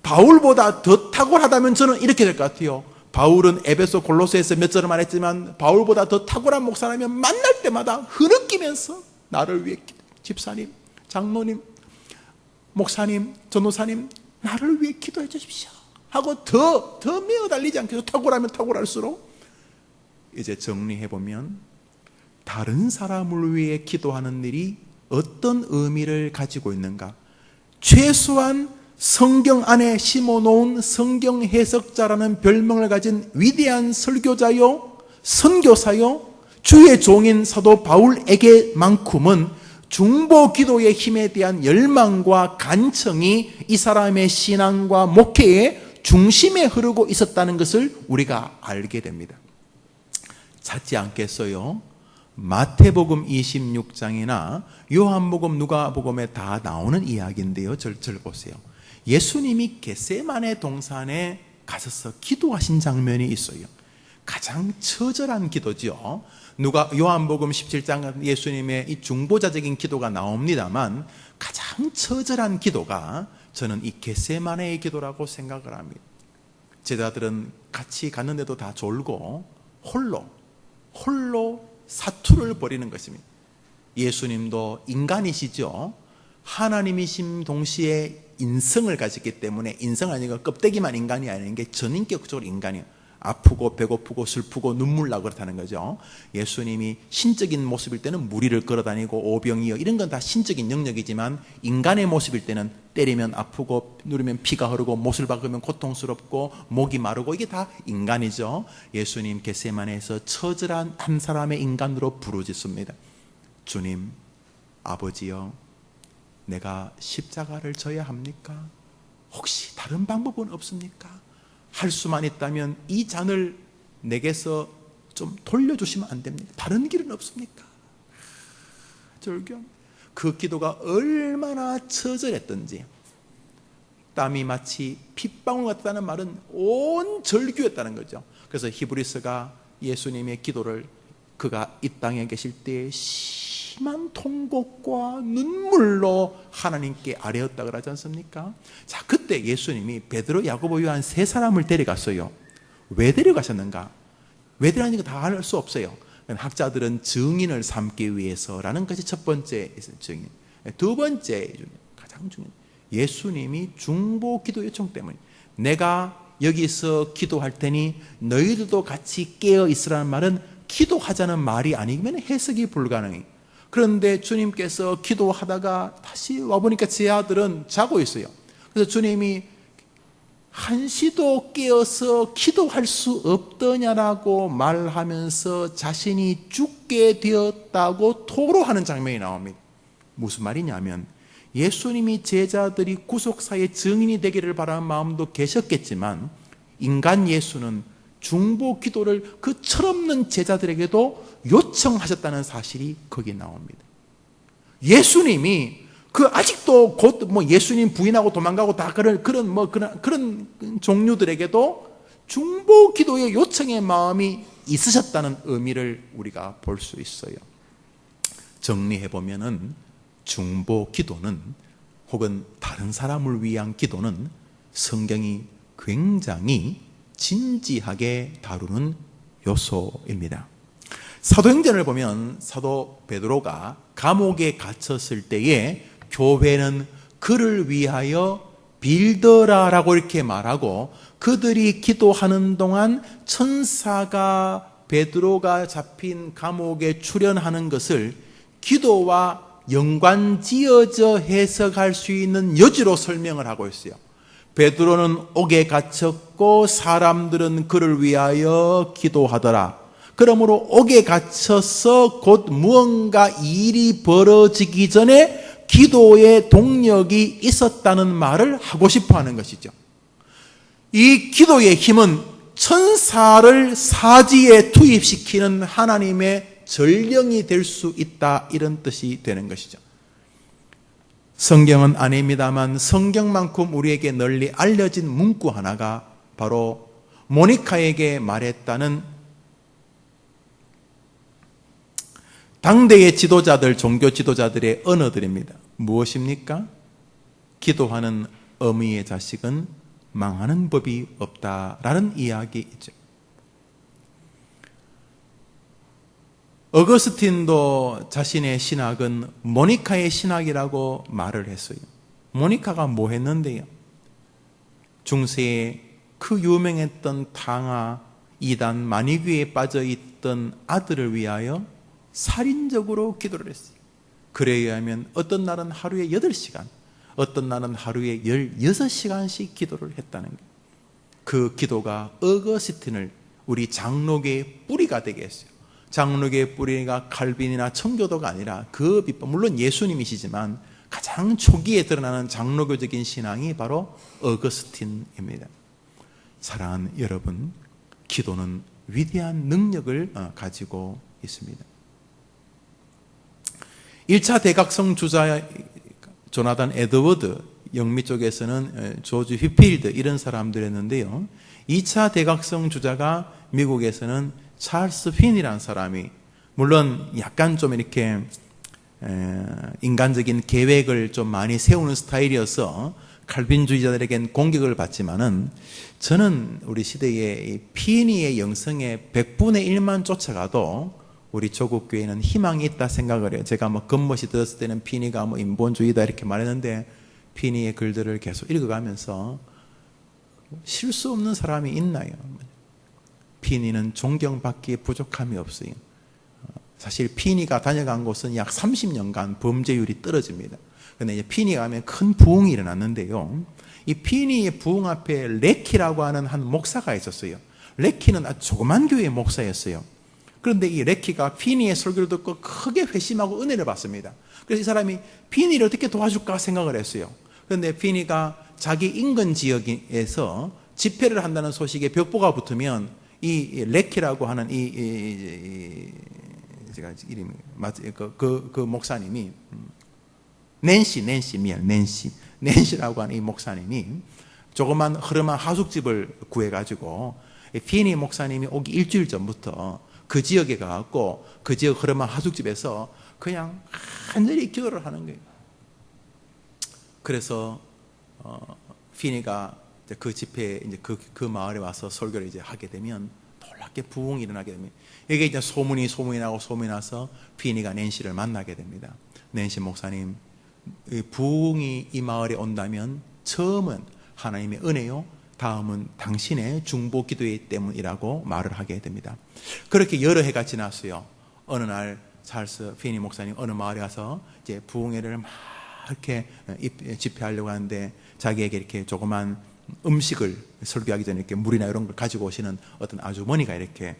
바울보다 더 탁월하다면 저는 이렇게 될 것 같아요. 바울은 에베소 골로새에서 몇 절을 말했지만 바울보다 더 탁월한 목사라면 만날 때마다 흐느끼면서 나를 위해 집사님, 장로님, 목사님, 전도사님 나를 위해 기도해 주십시오 하고 더 메어 달리지 않겠어요? 탁월하면 탁월할수록. 이제 정리해보면 다른 사람을 위해 기도하는 일이 어떤 의미를 가지고 있는가, 최소한 성경 안에 심어놓은 성경 해석자라는 별명을 가진 위대한 설교자요, 선교사요, 주의 종인 사도 바울에게만큼은 중보 기도의 힘에 대한 열망과 간청이 이 사람의 신앙과 목회의 중심에 흐르고 있었다는 것을 우리가 알게 됩니다. 찾지 않겠어요? 마태복음 26장이나 요한복음, 누가복음에 다 나오는 이야기인데요. 절 보세요. 예수님이 겟세마네 동산에 가셔서 기도하신 장면이 있어요. 가장 처절한 기도죠. 요한복음 17장 예수님의 이 중보자적인 기도가 나옵니다만 가장 처절한 기도가 저는 이 겟세마네의 기도라고 생각을 합니다. 제자들은 같이 갔는데도 다 졸고 홀로 사투를 벌이는 것입니다. 예수님도 인간이시죠. 하나님이심 동시에 인성을 가졌기 때문에, 인성 아니고 껍데기만 인간이 아닌 게 전인격적으로 인간이에요. 아프고 배고프고 슬프고 눈물 나고 그렇다는 거죠. 예수님이 신적인 모습일 때는 무리를 걸어다니고 오병이어 이런 건 다 신적인 영역이지만, 인간의 모습일 때는 때리면 아프고 누르면 피가 흐르고 못을 박으면 고통스럽고 목이 마르고 이게 다 인간이죠. 예수님 겟세마네에서 처절한 한 사람의 인간으로 부르짖습니다. 주님, 아버지여, 내가 십자가를 져야 합니까? 혹시 다른 방법은 없습니까? 할 수만 있다면 이 잔을 내게서 좀 돌려주시면 안 됩니까? 다른 길은 없습니까? 절규합니다. 그 기도가 얼마나 처절했던지, 땀이 마치 핏방울 같다는 말은 온 절규였다는 거죠. 그래서 히브리서가 예수님의 기도를 그가 이 땅에 계실 때 심한 통곡과 눈물로 하나님께 아뢰었다 그러지 않습니까? 자, 그때 예수님이 베드로, 야고보, 요한 세 사람을 데려갔어요. 왜 데려가셨는가? 왜 데려가는지 다 알 수 없어요. 학자들은 증인을 삼기 위해서라는 것이 첫 번째 증인. 두 번째, 가장 중요한, 예수님이 중보 기도 요청 때문에 내가 여기서 기도할 테니 너희들도 같이 깨어 있으라는 말은 기도하자는 말이 아니면 해석이 불가능해요. 그런데 주님께서 기도하다가 다시 와보니까 제 아들은 자고 있어요. 그래서 주님이 한시도 깨어서 기도할 수 없더냐라고 말하면서 자신이 죽게 되었다고 토로하는 장면이 나옵니다. 무슨 말이냐면 예수님이 제자들이 구속사의 증인이 되기를 바라는 마음도 계셨겠지만 인간 예수는 중보 기도를 그 철없는 제자들에게도 요청하셨다는 사실이 거기에 나옵니다. 예수님이 아직도 곧 예수님 부인하고 도망가고 다 그런 종류들에게도 중보 기도의 요청의 마음이 있으셨다는 의미를 우리가 볼 수 있어요. 정리해 보면은 중보 기도는 혹은 다른 사람을 위한 기도는 성경이 굉장히 진지하게 다루는 요소입니다. 사도행전을 보면 사도 베드로가 감옥에 갇혔을 때에 교회는 그를 위하여 빌더라라고 이렇게 말하고 그들이 기도하는 동안 천사가 베드로가 잡힌 감옥에 출현하는 것을 기도와 연관지어져 해석할 수 있는 여지로 설명을 하고 있어요. 베드로는 옥에 갇혔고 사람들은 그를 위하여 기도하더라. 그러므로 옥에 갇혀서 곧 무언가 일이 벌어지기 전에 기도의 동력이 있었다는 말을 하고 싶어 하는 것이죠. 이 기도의 힘은 천사를 사지에 투입시키는 하나님의 전령이 될 수 있다, 이런 뜻이 되는 것이죠. 성경은 아닙니다만 성경만큼 우리에게 널리 알려진 문구 하나가 바로 모니카에게 말했다는 당대의 지도자들, 종교 지도자들의 언어들입니다. 무엇입니까? 기도하는 어미의 자식은 망하는 법이 없다라는 이야기이죠. 어거스틴도 자신의 신학은 모니카의 신학이라고 말을 했어요. 모니카가 뭐 했는데요? 중세에 그 유명했던 탕아 이단 마니귀에 빠져있던 아들을 위하여 살인적으로 기도를 했어요. 그에 의하면 어떤 날은 하루에 8시간, 어떤 날은 하루에 16시간씩 기도를 했다는 거예요. 그 기도가 어거스틴을 우리 장로교의 뿌리가 되게 했어요. 장로교의 뿌리가 칼빈이나 청교도가 아니라 그 비법, 물론 예수님이시지만 가장 초기에 드러나는 장로교적인 신앙이 바로 어거스틴입니다. 사랑하는 여러분, 기도는 위대한 능력을 가지고 있습니다. 1차 대각성 주자 조나단 에드워드, 영미 쪽에서는 조지 휘필드 이런 사람들이었는데요. 2차 대각성 주자가 미국에서는 찰스 핀이라는 사람이, 물론 약간 좀 이렇게 인간적인 계획을 좀 많이 세우는 스타일이어서 칼빈주의자들에겐 공격을 받지만은, 저는 우리 시대의 피니의 영성의 100분의 1만 쫓아가도 우리 조국 교회는 희망이 있다 생각을 해요. 제가 겉멋이 들었을 때는 피니가 인본주의다 이렇게 말했는데, 피니의 글들을 계속 읽어가면서 실수 없는 사람이 있나요? 피니는 존경받기에 부족함이 없어요. 사실 피니가 다녀간 곳은 약 30년간 범죄율이 떨어집니다. 그런데 이제 피니가 가면 큰 부흥이 일어났는데요. 이 피니의 부흥 앞에 레키라고 하는 한 목사가 있었어요. 레키는 아주 조그만 교회의 목사였어요. 그런데 이 레키가 피니의 설교를 듣고 크게 회심하고 은혜를 받습니다. 그래서 이 사람이 피니를 어떻게 도와줄까 생각을 했어요. 그런데 피니가 자기 인근 지역에서 집회를 한다는 소식에 벽보가 붙으면 이 레키라고 하는 제가 이름이 그 목사님이 낸시라고 하는 이 목사님이 조그만 흐름한 하숙집을 구해가지고 피니 목사님이 오기 일주일 전부터 그 지역에 가갖고 그 지역 흐름한 하숙집에서 그냥 간절히 기도를 하는 거예요. 그래서 피니가 그 집회에 이제 그 마을에 와서 설교를 이제 하게 되면 놀랍게 부흥이 일어나게 됩니다. 이게 이제 소문이 나서 피니가 낸시를 만나게 됩니다. 낸시 목사님, 부흥이 이 마을에 온다면 처음은 하나님의 은혜요, 다음은 당신의 중보 기도이기 때문이라고 말을 하게 됩니다. 그렇게 여러 해가 지났어요. 어느 날 찰스 피니 목사님 어느 마을에 가서 이제 부흥회를 막 이렇게 집회하려고 하는데 자기에게 이렇게 조그만 음식을 설교하기 전에 이렇게 물이나 이런 걸 가지고 오시는 어떤 아주머니가 이렇게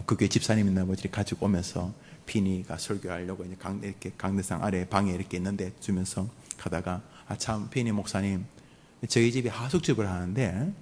그 교회 집사님이나 뭐지 가지고 오면서 피니가 설교하려고 이제 이렇게 강대상 아래 방에 이렇게 있는데 주면서 가다가 참 피니 목사님 저희 집에 하숙집을 하는데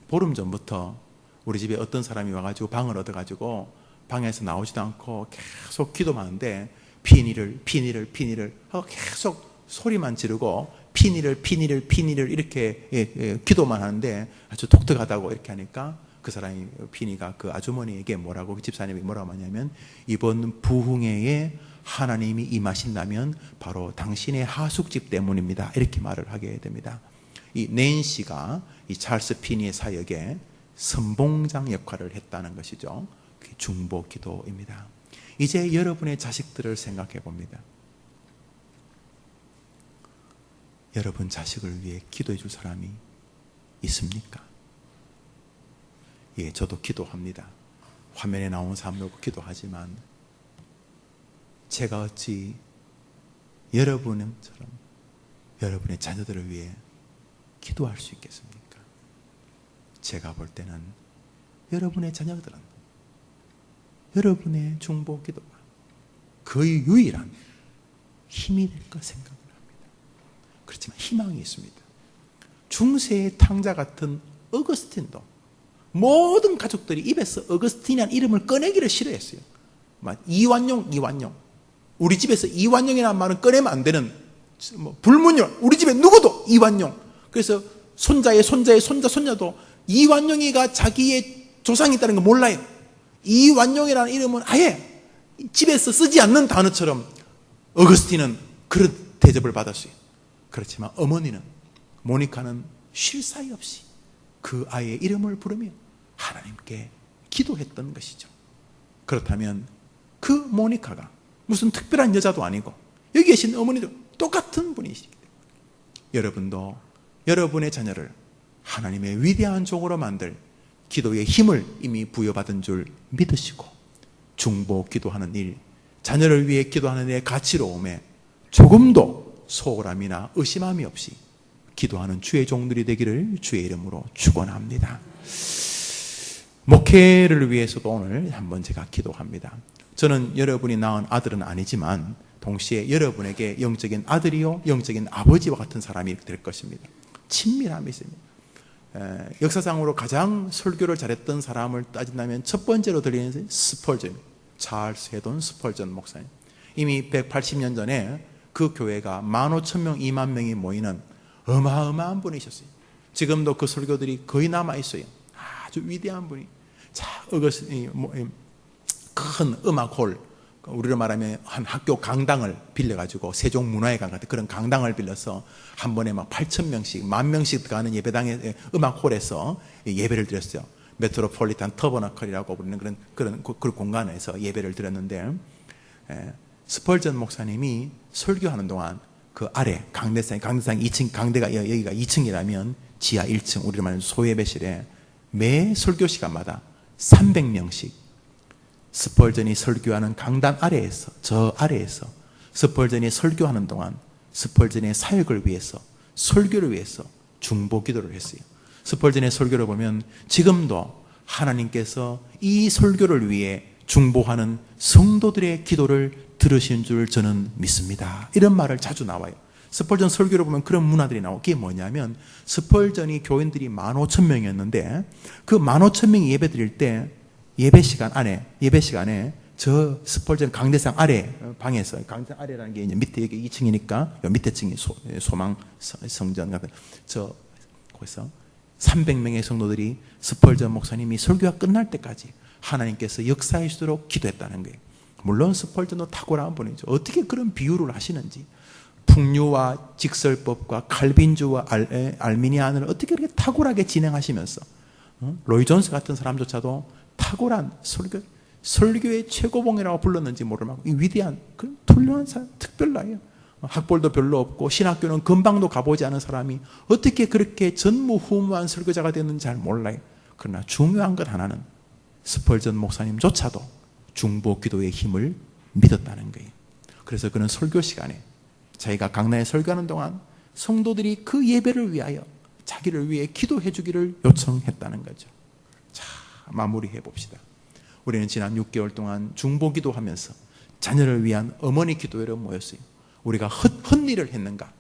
보름 전부터 우리 집에 어떤 사람이 와가지고 방을 얻어가지고 방에서 나오지도 않고 계속 기도만 하는데 피니를 하고 계속 소리만 지르고 피니를 이렇게 기도만 하는데 아주 독특하다고 이렇게 하니까 그 사람이 피니가 그 아주머니에게 뭐라고 그 집사님이 뭐라고 하냐면 이번 부흥회에 하나님이 임하신다면 바로 당신의 하숙집 때문입니다. 이렇게 말을 하게 됩니다. 이 낸시가 이 찰스 피니의 사역에 선봉장 역할을 했다는 것이죠. 그게 중보 기도입니다. 이제 여러분의 자식들을 생각해 봅니다. 여러분 자식을 위해 기도해 줄 사람이 있습니까? 예, 저도 기도합니다. 화면에 나온 사람도 기도하지만 제가 어찌 여러분처럼 여러분의 자녀들을 위해 기도할 수 있겠습니까? 제가 볼 때는 여러분의 자녀들은 여러분의 중보 기도가 거의 유일한 힘이 될 것 생각을 합니다. 그렇지만 희망이 있습니다. 중세의 탕자 같은 어거스틴도 모든 가족들이 입에서 어거스틴이라는 이름을 꺼내기를 싫어했어요. 이완용. 우리 집에서 이완용이라는 말은 꺼내면 안 되는 불문율. 우리 집에 누구도 이완용. 그래서 손자도 이완용이가 자기의 조상이 있다는 걸 몰라요. 이완용이라는 이름은 아예 집에서 쓰지 않는 단어처럼 어거스틴은 그런 대접을 받았어요. 그렇지만 어머니는 모니카는 쉴 사이 없이 그 아이의 이름을 부르며 하나님께 기도했던 것이죠. 그렇다면 그 모니카가 무슨 특별한 여자도 아니고 여기 계신 어머니도 똑같은 분이시기 때문에 여러분도 여러분의 자녀를 하나님의 위대한 종으로 만들 기도의 힘을 이미 부여받은 줄 믿으시고 중보 기도하는 일, 자녀를 위해 기도하는 일의 가치로움에 조금도 소홀함이나 의심함이 없이 기도하는 주의 종들이 되기를 주의 이름으로 축원합니다. 목회를 위해서도 오늘 한번 제가 기도합니다. 저는 여러분이 낳은 아들은 아니지만 동시에 여러분에게 영적인 아들이요 영적인 아버지와 같은 사람이 될 것입니다. 친밀함이 있습니다. 역사상으로 가장 설교를 잘했던 사람을 따진다면 첫 번째로 들리는 스펄전, 찰스 헤돈 스펄전 목사님. 이미 180년 전에 그 교회가 15,000명, 2만 명이 모이는 어마어마한 분이셨어요. 지금도 그 설교들이 거의 남아있어요. 아주 위대한 분이. 큰 음악홀, 우리로 말하면 한 학교 강당을 빌려가지고 세종문화회관 같은 그런 강당을 빌려서 한 번에 막 8,000명씩, 10,000명씩 가는 예배당의 음악홀에서 예배를 드렸어요. 메트로폴리탄 터버너클이라고 부르는 그런 공간에서 예배를 드렸는데, 스펄전 목사님이 설교하는 동안 그 아래 강대상 2층, 강대가 여기가 2층이라면 지하 1층, 우리로 말하는 소예배실에 매 설교 시간마다 300명씩 스펄전이 설교하는 강당 아래에서, 저 아래에서 스펄전이 설교하는 동안 스펄전의 사역을 위해서, 설교를 위해서 중보 기도를 했어요. 스펄전의 설교를 보면 지금도 하나님께서 이 설교를 위해 중보하는 성도들의 기도를 들으신 줄 저는 믿습니다. 이런 말을 자주 나와요. 스펄전 설교를 보면 그런 문화들이 나오고, 그게 뭐냐면 스펄전이 교인들이 15,000명이었는데 그 15,000명이 예배 드릴 때 예배 시간에 저 스펄전 강대상 아래 방에서, 강대상 아래라는 게 이제 밑에 여기 2층이니까 밑에 층이 소망 성전 같은 거기서 300명의 성도들이 스펄전 목사님이 설교가 끝날 때까지 하나님께서 역사하시도록 기도했다는 거예요. 물론 스펄전도 탁월한 분이죠. 어떻게 그런 비유를 하시는지, 풍류와 직설법과 칼빈주와 알미니안을 어떻게 그렇게 탁월하게 진행하시면서 로이 존스 같은 사람조차도 탁월한 설교의 최고봉이라고 불렀는지 모르면 이 위대한 그 훌륭한 사람, 특별나요. 학벌도 별로 없고 신학교는 금방도 가보지 않은 사람이 어떻게 그렇게 전무후무한 설교자가 됐는지 잘 몰라요. 그러나 중요한 것 하나는 스펄전 목사님조차도 중보 기도의 힘을 믿었다는 거예요. 그래서 그는 설교 시간에 자기가 강단에 설교하는 동안 성도들이 그 예배를 위하여 자기를 위해 기도해 주기를 요청했다는 거죠. 자, 마무리해 봅시다. 우리는 지난 6개월 동안 중보 기도하면서 자녀를 위한 어머니 기도회로 모였어요. 우리가 헛일을 했는가?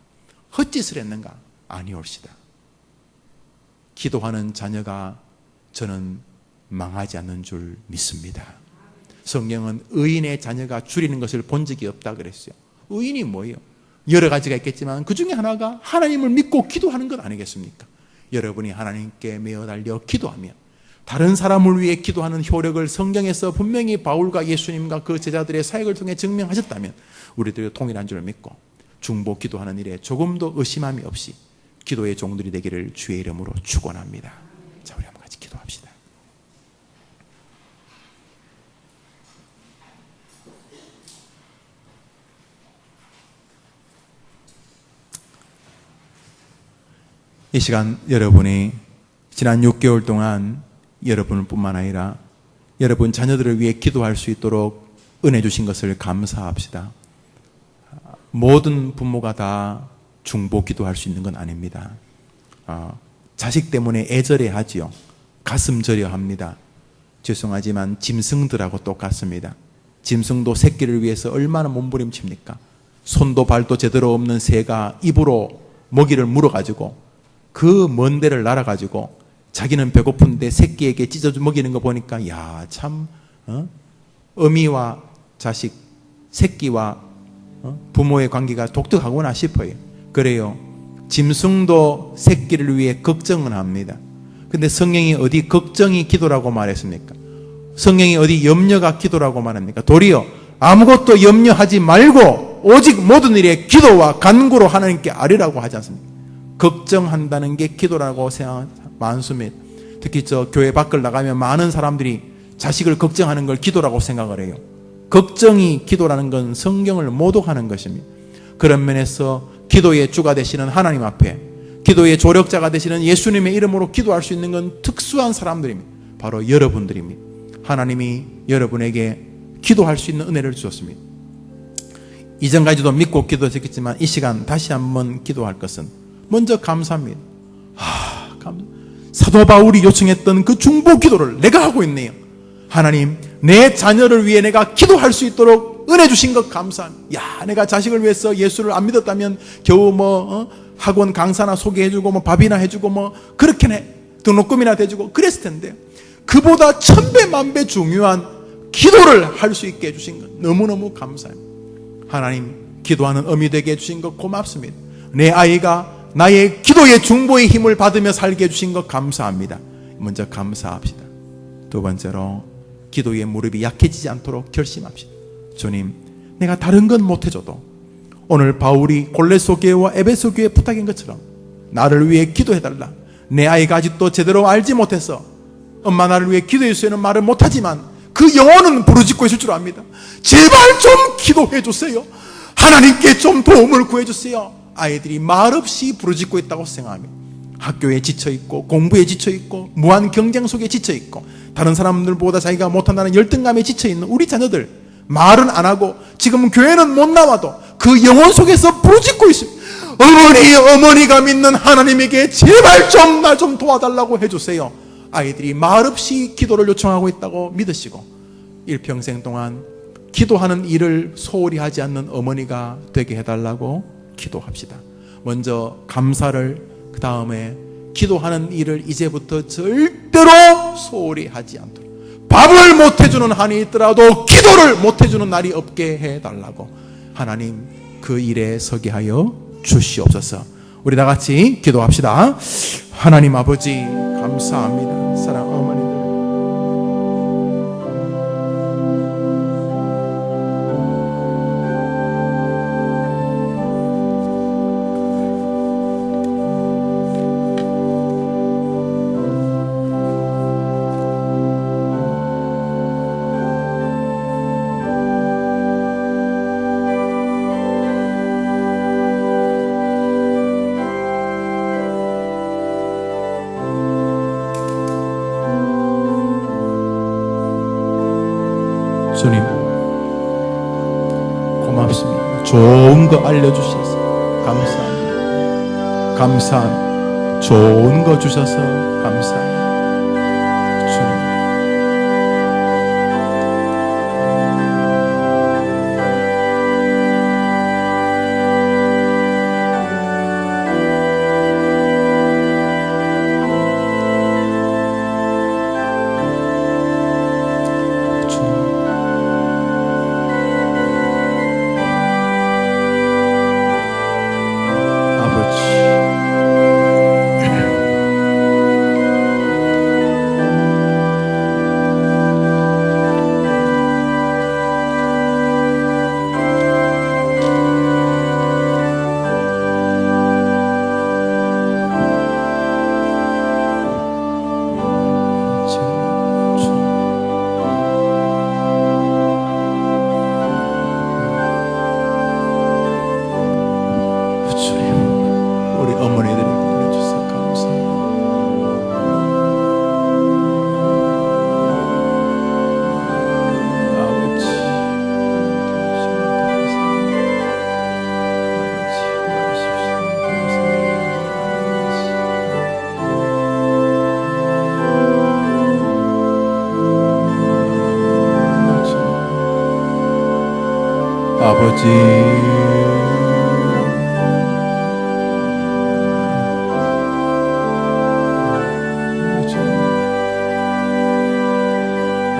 헛짓을 했는가? 아니올시다. 기도하는 자녀가 저는 망하지 않는 줄 믿습니다. 성경은 의인의 자녀가 줄이는 것을 본 적이 없다 그랬어요. 의인이 뭐예요? 여러 가지가 있겠지만 그 중에 하나가 하나님을 믿고 기도하는 것 아니겠습니까? 여러분이 하나님께 매어 달려 기도하며 다른 사람을 위해 기도하는 효력을 성경에서 분명히 바울과 예수님과 그 제자들의 사역을 통해 증명하셨다면 우리들도 동일한 줄 믿고 중보 기도하는 일에 조금도 의심함이 없이 기도의 종들이 되기를 주의 이름으로 축원합니다. 자, 우리 한번 같이 기도합시다. 이 시간 여러분이 지난 6개월 동안 여러분을 뿐만 아니라 여러분 자녀들을 위해 기도할 수 있도록 은혜 주신 것을 감사합시다. 모든 부모가 다 중보 기도할 수 있는 건 아닙니다. 자식 때문에 애절해 하지요. 가슴 저려 합니다. 죄송하지만 짐승들하고 똑같습니다. 짐승도 새끼를 위해서 얼마나 몸부림칩니까? 손도 발도 제대로 없는 새가 입으로 먹이를 물어가지고 그 먼 데를 날아가지고 자기는 배고픈데 새끼에게 찢어 먹이는 거 보니까 야, 참 어미와 자식, 새끼와 부모의 관계가 독특하구나 싶어요. 그래요. 짐승도 새끼를 위해 걱정은 합니다. 근데 성경이 어디 걱정이 기도라고 말했습니까? 성경이 어디 염려가 기도라고 말합니까? 도리어 아무것도 염려하지 말고 오직 모든 일에 기도와 간구로 하나님께 아뢰라고 하지 않습니까? 걱정한다는 게 기도라고 생각하는 많습니다. 특히 저 교회 밖을 나가면 많은 사람들이 자식을 걱정하는 걸 기도라고 생각을 해요. 걱정이 기도라는 건 성경을 모독하는 것입니다. 그런 면에서 기도의 주가 되시는 하나님 앞에 기도의 조력자가 되시는 예수님의 이름으로 기도할 수 있는 건 특수한 사람들입니다. 바로 여러분들입니다. 하나님이 여러분에게 기도할 수 있는 은혜를 주셨습니다. 이전까지도 믿고 기도했겠지만 이 시간 다시 한번 기도할 것은 먼저 감사합니다. 사도 바울이 요청했던 그 중보 기도를 내가 하고 있네요. 하나님, 내 자녀를 위해 내가 기도할 수 있도록 은혜 주신 것 감사합니다. 야, 내가 자식을 위해서 예수를 안 믿었다면 겨우 학원 강사나 소개해주고 밥이나 해주고 그렇게 등록금이나 대주고 그랬을 텐데 그보다 천배 만배 중요한 기도를 할 수 있게 해주신 것 너무너무 감사합니다. 하나님, 기도하는 어미 되게 해주신 것 고맙습니다. 내 아이가 나의 기도의 중보의 힘을 받으며 살게 해주신 것 감사합니다. 먼저 감사합시다. 두 번째로 기도의 무릎이 약해지지 않도록 결심합시다. 주님, 내가 다른 건 못해줘도 오늘 바울이 골레소 교회와 에베소 교회에 부탁한 것처럼 나를 위해 기도해달라. 내 아이가 아직도 제대로 알지 못해서 엄마 나를 위해 기도해주세요는 말을 못하지만 그 영혼은 부르짖고 있을 줄 압니다. 제발 좀 기도해 주세요. 하나님께 좀 도움을 구해주세요. 아이들이 말없이 부르짖고 있다고 생각합니다. 학교에 지쳐있고 공부에 지쳐있고 무한 경쟁 속에 지쳐있고 다른 사람들보다 자기가 못한다는 열등감에 지쳐있는 우리 자녀들 말은 안 하고 지금 교회는 못 나와도 그 영혼 속에서 부르짖고 있습니다. 어머니가 믿는 하나님에게 제발 좀 날 좀 도와달라고 해주세요. 아이들이 말없이 기도를 요청하고 있다고 믿으시고 일평생 동안 기도하는 일을 소홀히 하지 않는 어머니가 되게 해달라고 기도합시다. 먼저 감사를, 그 다음에 기도하는 일을 이제부터 절대로 소홀히 하지 않도록, 밥을 못 해주는 한이 있더라도 기도를 못 해주는 날이 없게 해달라고 하나님 그 일에 서게 하여 주시옵소서. 우리 다 같이 기도합시다. 하나님 아버지 감사합니다. 사랑 어머니들, 주님 고맙습니다. 좋은 거 알려주셔서 감사합니다. 감사합니다. 좋은 거 주셔서 감사합니다. 주님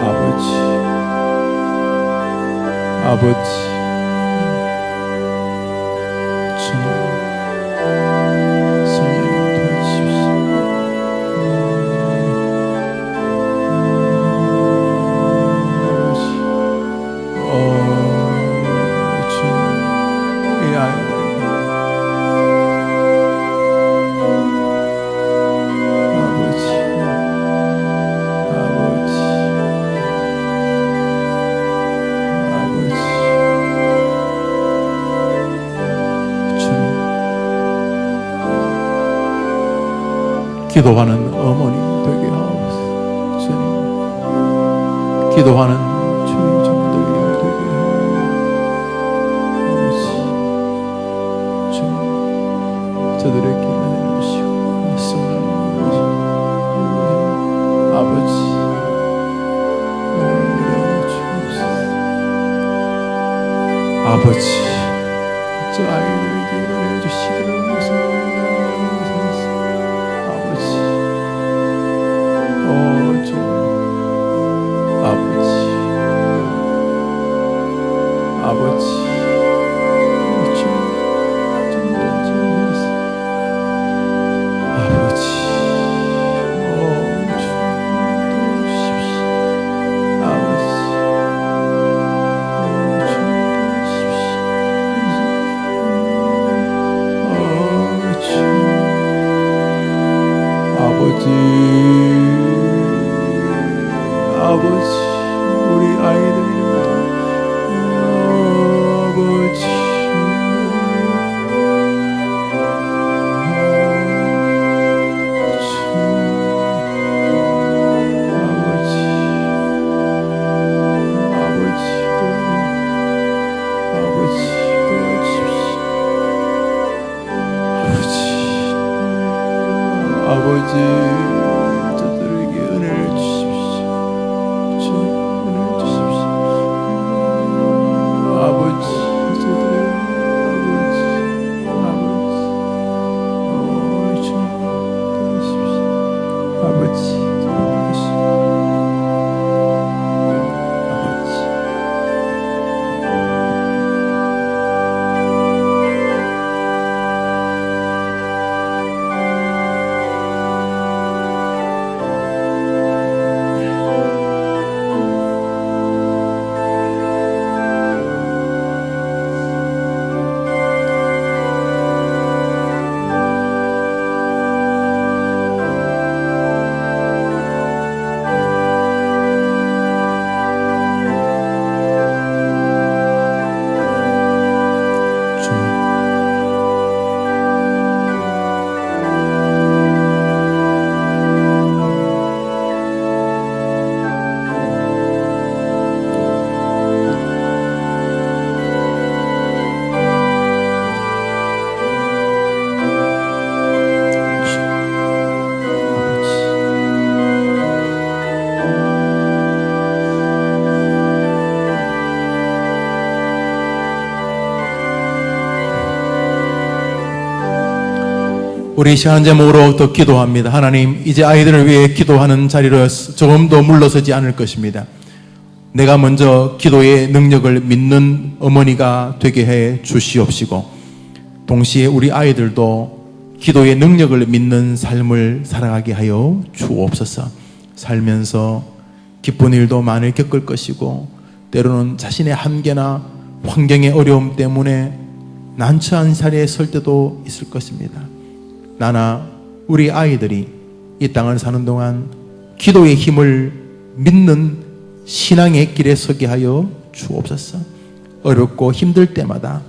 아버지 아버지 주님 성령님 도와주십시오. 주님 이 아이들에게 아버지 기도하는 어머니 되게 하옵소서. 주님 기도하는 주의 종들이 되게 하옵소서. 주님 저들에게 은혜를 주시고 말씀을 주시고 아버지 은혜를 주옵소서. 아버지 저 아이들에게 은혜 주시기를 원하옵소서. 아버지 아버지 우리 아이들입니다. 아버지 아버지 저들에게 은혜를 주십시오. 주님 은혜를 주십시오. 아버지 저들에게 아버지 주님 도와주십시오. 아버지 도와주십시오. 아버지 우리 시간 제목으로 더 기도합니다. 하나님, 이제 아이들을 위해 기도하는 자리로 조금 더 물러서지 않을 것입니다. 내가 먼저 기도의 능력을 믿는 어머니가 되게 해 주시옵시고, 동시에 우리 아이들도 기도의 능력을 믿는 삶을 살아가게 하여 주옵소서. 살면서 기쁜 일도 많이 겪을 것이고, 때로는 자신의 한계나 환경의 어려움 때문에 난처한 자리에 설 때도 있을 것입니다. 나나 우리 아이들이 이 땅을 사는 동안 기도의 힘을 믿는 신앙의 길에 서게 하여 주옵소서. 어렵고 힘들 때마다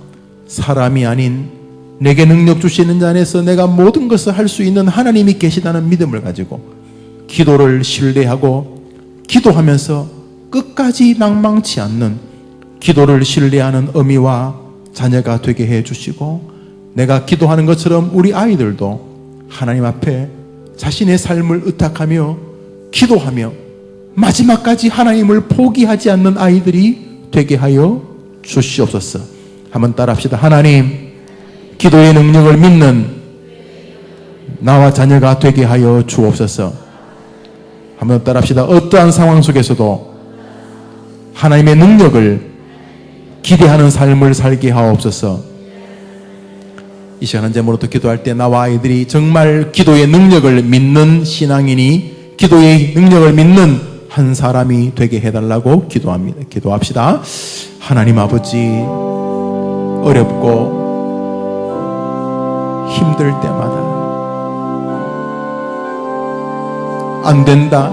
사람이 아닌 내게 능력 주시는 자 안에서 내가 모든 것을 할 수 있는 하나님이 계시다는 믿음을 가지고 기도를 신뢰하고 기도하면서 끝까지 낭망치 않는 기도를 신뢰하는 어미와 자녀가 되게 해 주시고, 내가 기도하는 것처럼 우리 아이들도 하나님 앞에 자신의 삶을 의탁하며 기도하며 마지막까지 하나님을 포기하지 않는 아이들이 되게 하여 주시옵소서. 한번 따라합시다. 하나님, 기도의 능력을 믿는 나와 자녀가 되게 하여 주옵소서. 한번 따라합시다. 어떠한 상황 속에서도 하나님의 능력을 기대하는 삶을 살게 하옵소서. 이 시간 제목으로 기도할 때 나와 아이들이 정말 기도의 능력을 믿는 신앙인이, 기도의 능력을 믿는 한 사람이 되게 해달라고 기도합니다. 기도합시다. 하나님 아버지, 어렵고 힘들 때마다 안 된다,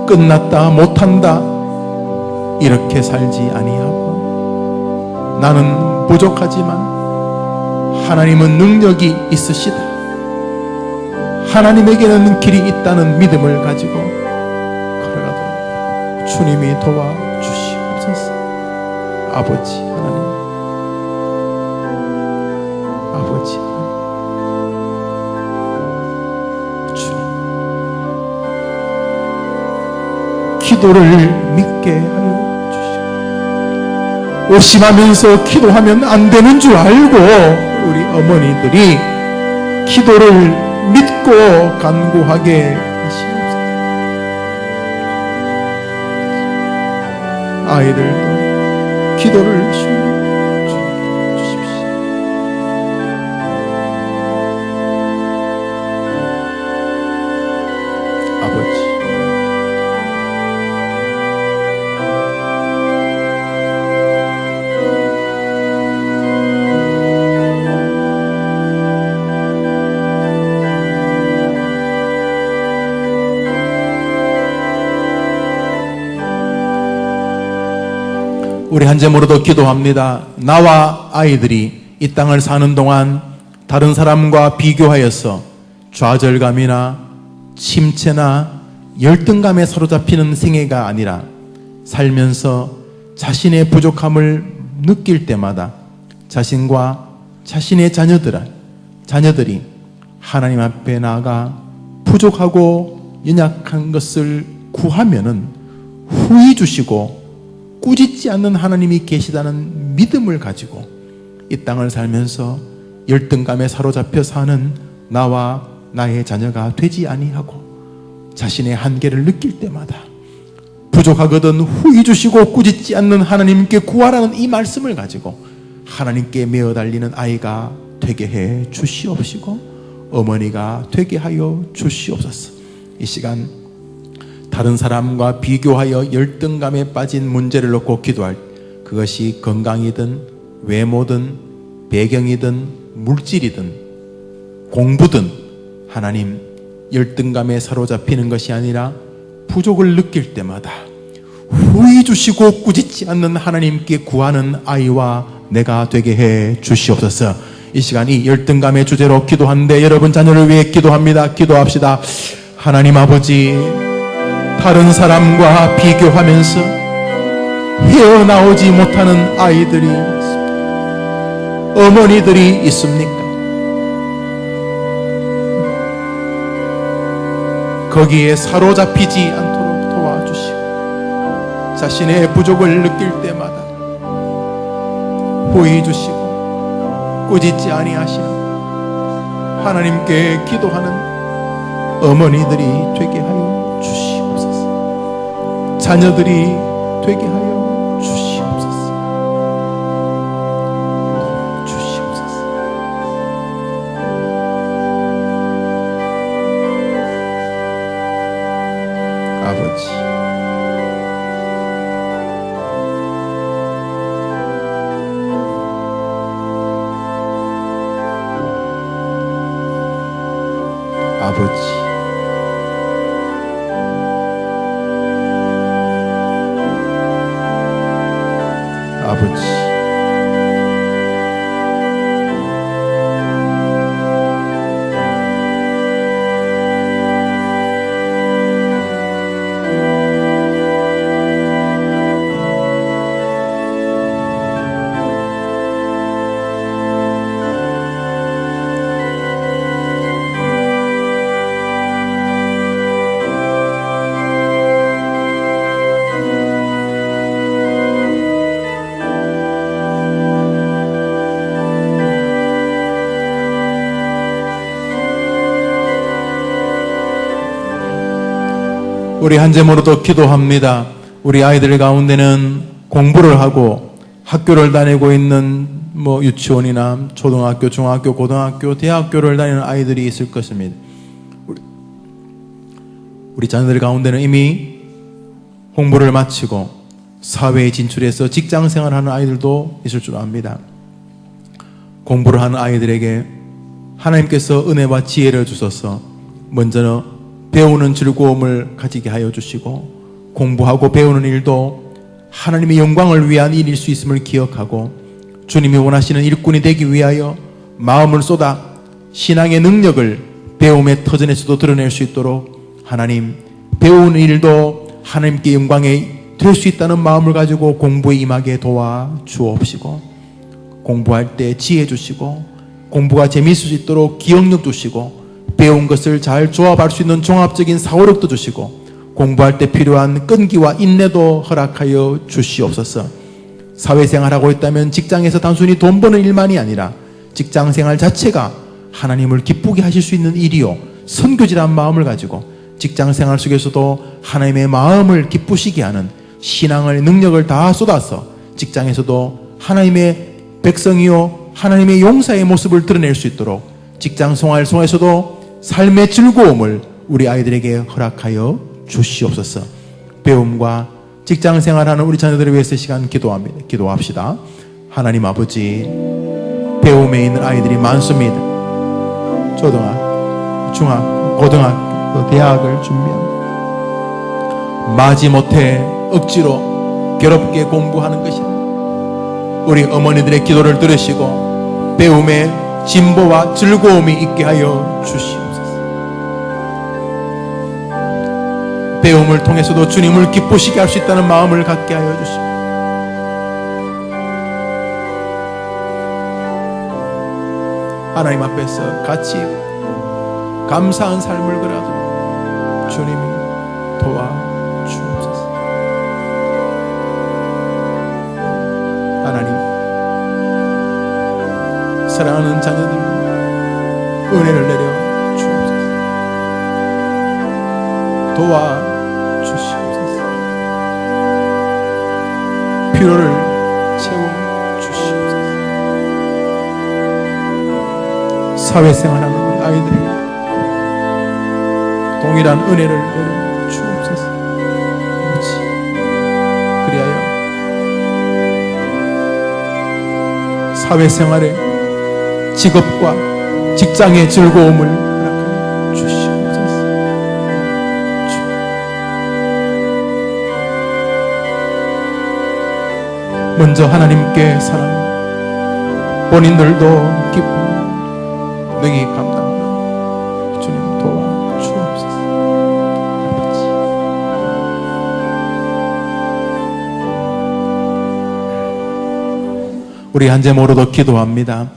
끝났다, 못한다 이렇게 살지 아니하고, 나는 부족하지만 하나님은 능력이 있으시다, 하나님에게는 길이 있다는 믿음을 가지고 걸어가도록 주님이 도와주시옵소서. 아버지 하나님, 아버지 하나님, 주님, 기도를 믿게 하여 주시옵소서. 오심하면서 기도하면 안 되는 줄 알고 우리 어머니들이 기도를 믿고 간구하게 하시옵소서. 아이들도 기도를 주십시오. 아버지, 우리 한 제목으로도 기도합니다. 나와 아이들이 이 땅을 사는 동안 다른 사람과 비교하여서 좌절감이나 침체나 열등감에 사로잡히는 생애가 아니라, 살면서 자신의 부족함을 느낄 때마다 자신과 자신의 자녀들이 하나님 앞에 나아가 부족하고 연약한 것을 구하면은 후히 주시고 꾸짖지 않는 하나님이 계시다는 믿음을 가지고 이 땅을 살면서 열등감에 사로잡혀 사는 나와 나의 자녀가 되지 아니하고, 자신의 한계를 느낄 때마다 부족하거든 후히 주시고 꾸짖지 않는 하나님께 구하라는 이 말씀을 가지고 하나님께 메어 달리는 아이가 되게 해 주시옵시고, 어머니가 되게 하여 주시옵소서. 이 시간 다른 사람과 비교하여 열등감에 빠진 문제를 놓고 기도할, 그것이 건강이든 외모든 배경이든 물질이든 공부든, 하나님, 열등감에 사로잡히는 것이 아니라 부족을 느낄 때마다 후히 주시고 꾸짖지 않는 하나님께 구하는 아이와 내가 되게 해 주시옵소서. 이 시간 이 열등감의 주제로 기도하는데 여러분 자녀를 위해 기도합니다. 기도합시다. 하나님 아버지, 다른 사람과 비교하면서 헤어나오지 못하는 아이들이 있습니다. 어머니들이 있습니까? 거기에 사로잡히지 않도록 도와주시고, 자신의 부족을 느낄 때마다 후히 주시고 꾸짖지 아니하시는 하나님께 기도하는 어머니들이 되게 하여 주시옵소서. 자녀들이 되게 하여 주시옵소서. 주시옵소서. 아버지, 아버지, 아버지, 우리 한제모로도 기도합니다. 우리 아이들 가운데는 공부를 하고 학교를 다니고 있는 유치원이나 초등학교, 중학교, 고등학교, 대학교를 다니는 아이들이 있을 것입니다. 우리 자녀들 가운데는 이미 공부를 마치고 사회에 진출해서 직장 생활하는 아이들도 있을 줄 압니다. 공부를 하는 아이들에게 하나님께서 은혜와 지혜를 주셔서 먼저는 배우는 즐거움을 가지게 하여 주시고, 공부하고 배우는 일도 하나님의 영광을 위한 일일 수 있음을 기억하고, 주님이 원하시는 일꾼이 되기 위하여 마음을 쏟아 신앙의 능력을 배움의 터전에서도 드러낼 수 있도록 하나님, 배우는 일도 하나님께 영광이 될 수 있다는 마음을 가지고 공부에 임하게 도와 주옵시고, 공부할 때 지혜 주시고, 공부가 재미있을 수 있도록 기억력 주시고, 배운 것을 잘 조합할 수 있는 종합적인 사고력도 주시고, 공부할 때 필요한 끈기와 인내도 허락하여 주시옵소서. 사회생활하고 있다면 직장에서 단순히 돈 버는 일만이 아니라 직장생활 자체가 하나님을 기쁘게 하실 수 있는 일이요, 선교지란 마음을 가지고 직장생활 속에서도 하나님의 마음을 기쁘시게 하는 신앙의 능력을 다 쏟아서 직장에서도 하나님의 백성이요 하나님의 용사의 모습을 드러낼 수 있도록 직장 생활 속에서도 삶의 즐거움을 우리 아이들에게 허락하여 주시옵소서. 배움과 직장 생활하는 우리 자녀들을 위해서 시간 기도합시다. 하나님 아버지, 배움에 있는 아이들이 많습니다. 초등학교, 중학교, 고등학교, 대학을 준비합니다. 마지못해 억지로 괴롭게 공부하는 것이 아니라 우리 어머니들의 기도를 들으시고 배움에 진보와 즐거움이 있게 하여 주시옵소서. 배움을 통해서도 주님을 기쁘시게 할 수 있다는 마음을 갖게 하여 주시옵소서. 하나님 앞에서 같이 감사한 삶을 걸어도 주님이 도와주옵소서. 하나님, 사랑하는 자녀들 은혜를 내려 주옵소서. 도와주시옵소서. 필요를 채워주시옵소서. 사회생활하는 우리 아이들에게 동일한 은혜를 내려 주옵소서. 아버지, 그리하여 사회생활에 직업과 직장의 즐거움을 허락하여 주시옵소서. 먼저 하나님께 사랑하고 본인들도 기쁨 능히 감당하는 주님 도와주옵소서. 아버지, 우리 한제모로도 기도합니다.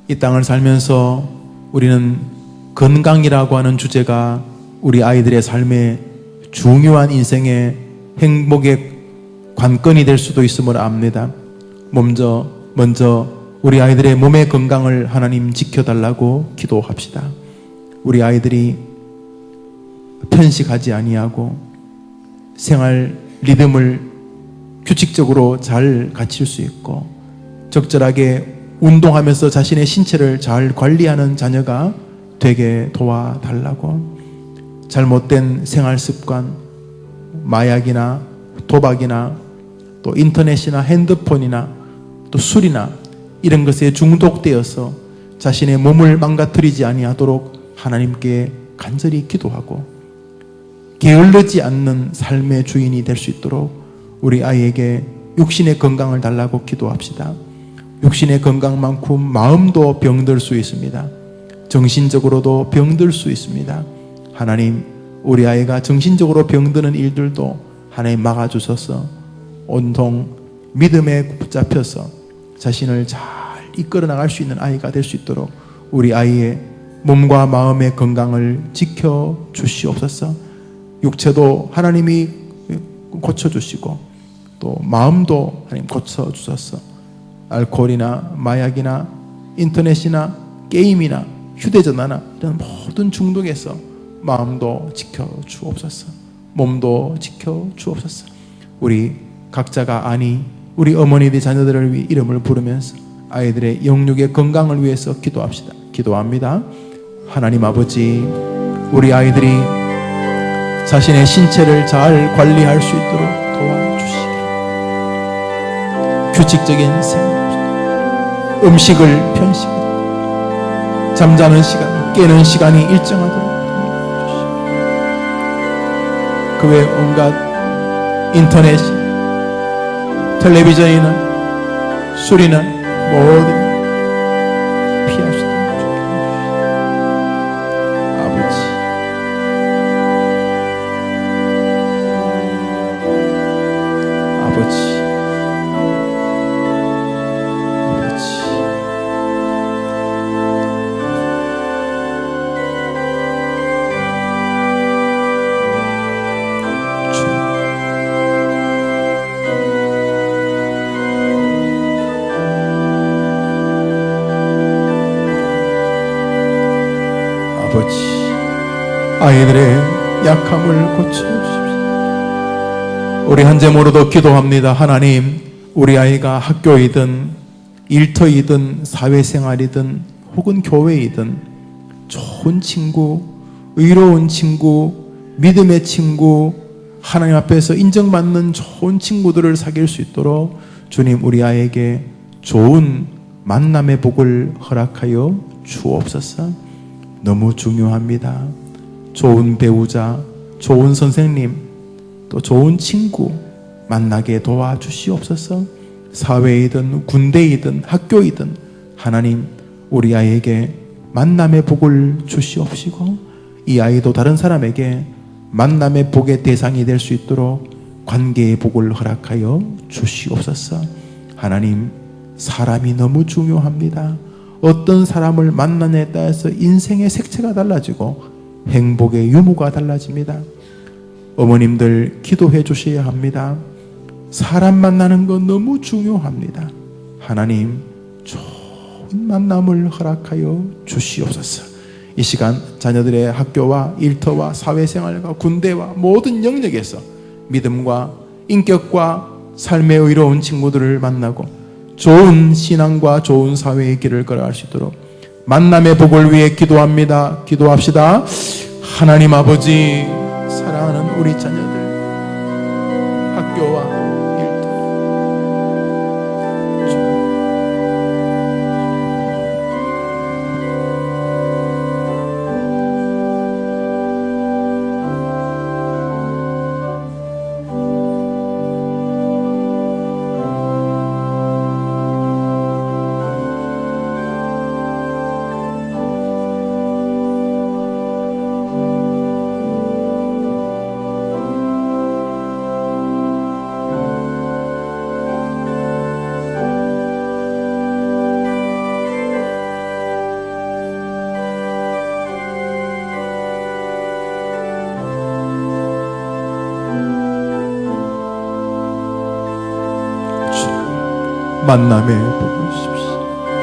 이 땅을 살면서 우리는 건강이라고 하는 주제가 우리 아이들의 삶의 중요한 인생의 행복의 관건이 될 수도 있음을 압니다. 먼저 우리 아이들의 몸의 건강을 하나님 지켜달라고 기도합시다. 우리 아이들이 편식하지 아니하고 생활 리듬을 규칙적으로 잘 갖출 수 있고 적절하게 운동하면서 자신의 신체를 잘 관리하는 자녀가 되게 도와달라고, 잘못된 생활 습관, 마약이나 도박이나 또 인터넷이나 핸드폰이나 또 술이나 이런 것에 중독되어서 자신의 몸을 망가뜨리지 아니하도록 하나님께 간절히 기도하고 게을르지 않는 삶의 주인이 될 수 있도록 우리 아이에게 육신의 건강을 달라고 기도합시다. 육신의 건강만큼 마음도 병들 수 있습니다. 정신적으로도 병들 수 있습니다. 하나님, 우리 아이가 정신적으로 병드는 일들도 하나님 막아주셔서 온통 믿음에 붙잡혀서 자신을 잘 이끌어 나갈 수 있는 아이가 될 수 있도록 우리 아이의 몸과 마음의 건강을 지켜 주시옵소서. 육체도 하나님이 고쳐주시고 또 마음도 하나님 고쳐주셔서 알코올이나 마약이나 인터넷이나 게임이나 휴대전화나 이런 모든 중독에서 마음도 지켜주옵소서. 몸도 지켜주옵소서. 우리 각자가 우리 어머니들 자녀들을 위해 이름을 부르면서 아이들의 영육의 건강을 위해서 기도합시다. 기도합니다. 하나님 아버지, 우리 아이들이 자신의 신체를 잘 관리할 수 있도록 도와주시기, 규칙적인 생활, 음식을 편식하고 잠자는 시간, 깨는 시간이 일정하도록 도와주시기, 그 외 온갖 인터넷, 텔레비전이나 술이나 모든 피할 수 있도록 아버지, 아버지, 아버지, 아버지, 아이들의 약함을 고쳐주십시오. 우리 한제모로도 기도합니다. 하나님, 우리 아이가 학교이든 일터이든 사회생활이든 혹은 교회이든 좋은 친구, 의로운 친구, 믿음의 친구, 하나님 앞에서 인정받는 좋은 친구들을 사귈 수 있도록 주님, 우리 아이에게 좋은 만남의 복을 허락하여 주옵소서. 너무 중요합니다. 좋은 배우자, 좋은 선생님, 또 좋은 친구 만나게 도와주시옵소서. 사회이든 군대이든 학교이든 하나님, 우리 아이에게 만남의 복을 주시옵시고 이 아이도 다른 사람에게 만남의 복의 대상이 될 수 있도록 관계의 복을 허락하여 주시옵소서. 하나님, 사람이 너무 중요합니다. 어떤 사람을 만나냐에 따라서 인생의 색채가 달라지고 행복의 유무가 달라집니다. 어머님들 기도해 주셔야 합니다. 사람 만나는 거 너무 중요합니다. 하나님, 좋은 만남을 허락하여 주시옵소서. 이 시간 자녀들의 학교와 일터와 사회생활과 군대와 모든 영역에서 믿음과 인격과 삶의 의로운 친구들을 만나고 좋은 신앙과 좋은 사회의 길을 걸어갈 수 있도록 만남의 복을 위해 기도합니다. 기도합시다. 하나님 아버지, 사랑하는 우리 자녀들 학교와 만남의 복을 주십시오.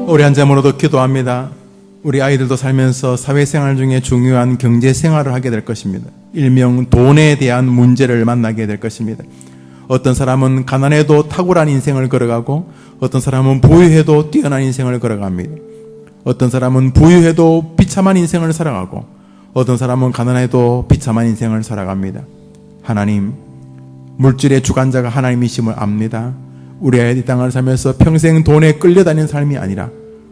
우리 한 자모로도 기도합니다. 우리 아이들도 살면서 사회생활 중에 중요한 경제생활을 하게 될 것입니다. 일명 돈에 대한 문제를 만나게 될 것입니다. 어떤 사람은 가난해도 탁월한 인생을 걸어가고 어떤 사람은 부유해도 뛰어난 인생을 걸어갑니다. 어떤 사람은 부유해도 비참한 인생을 살아가고 어떤 사람은 가난해도 비참한 인생을 살아갑니다. 하나님, 물질의 주관자가 하나님이심을 압니다. 우리 아이 땅을 살면서 평생 돈에 끌려다니는 삶이 아니라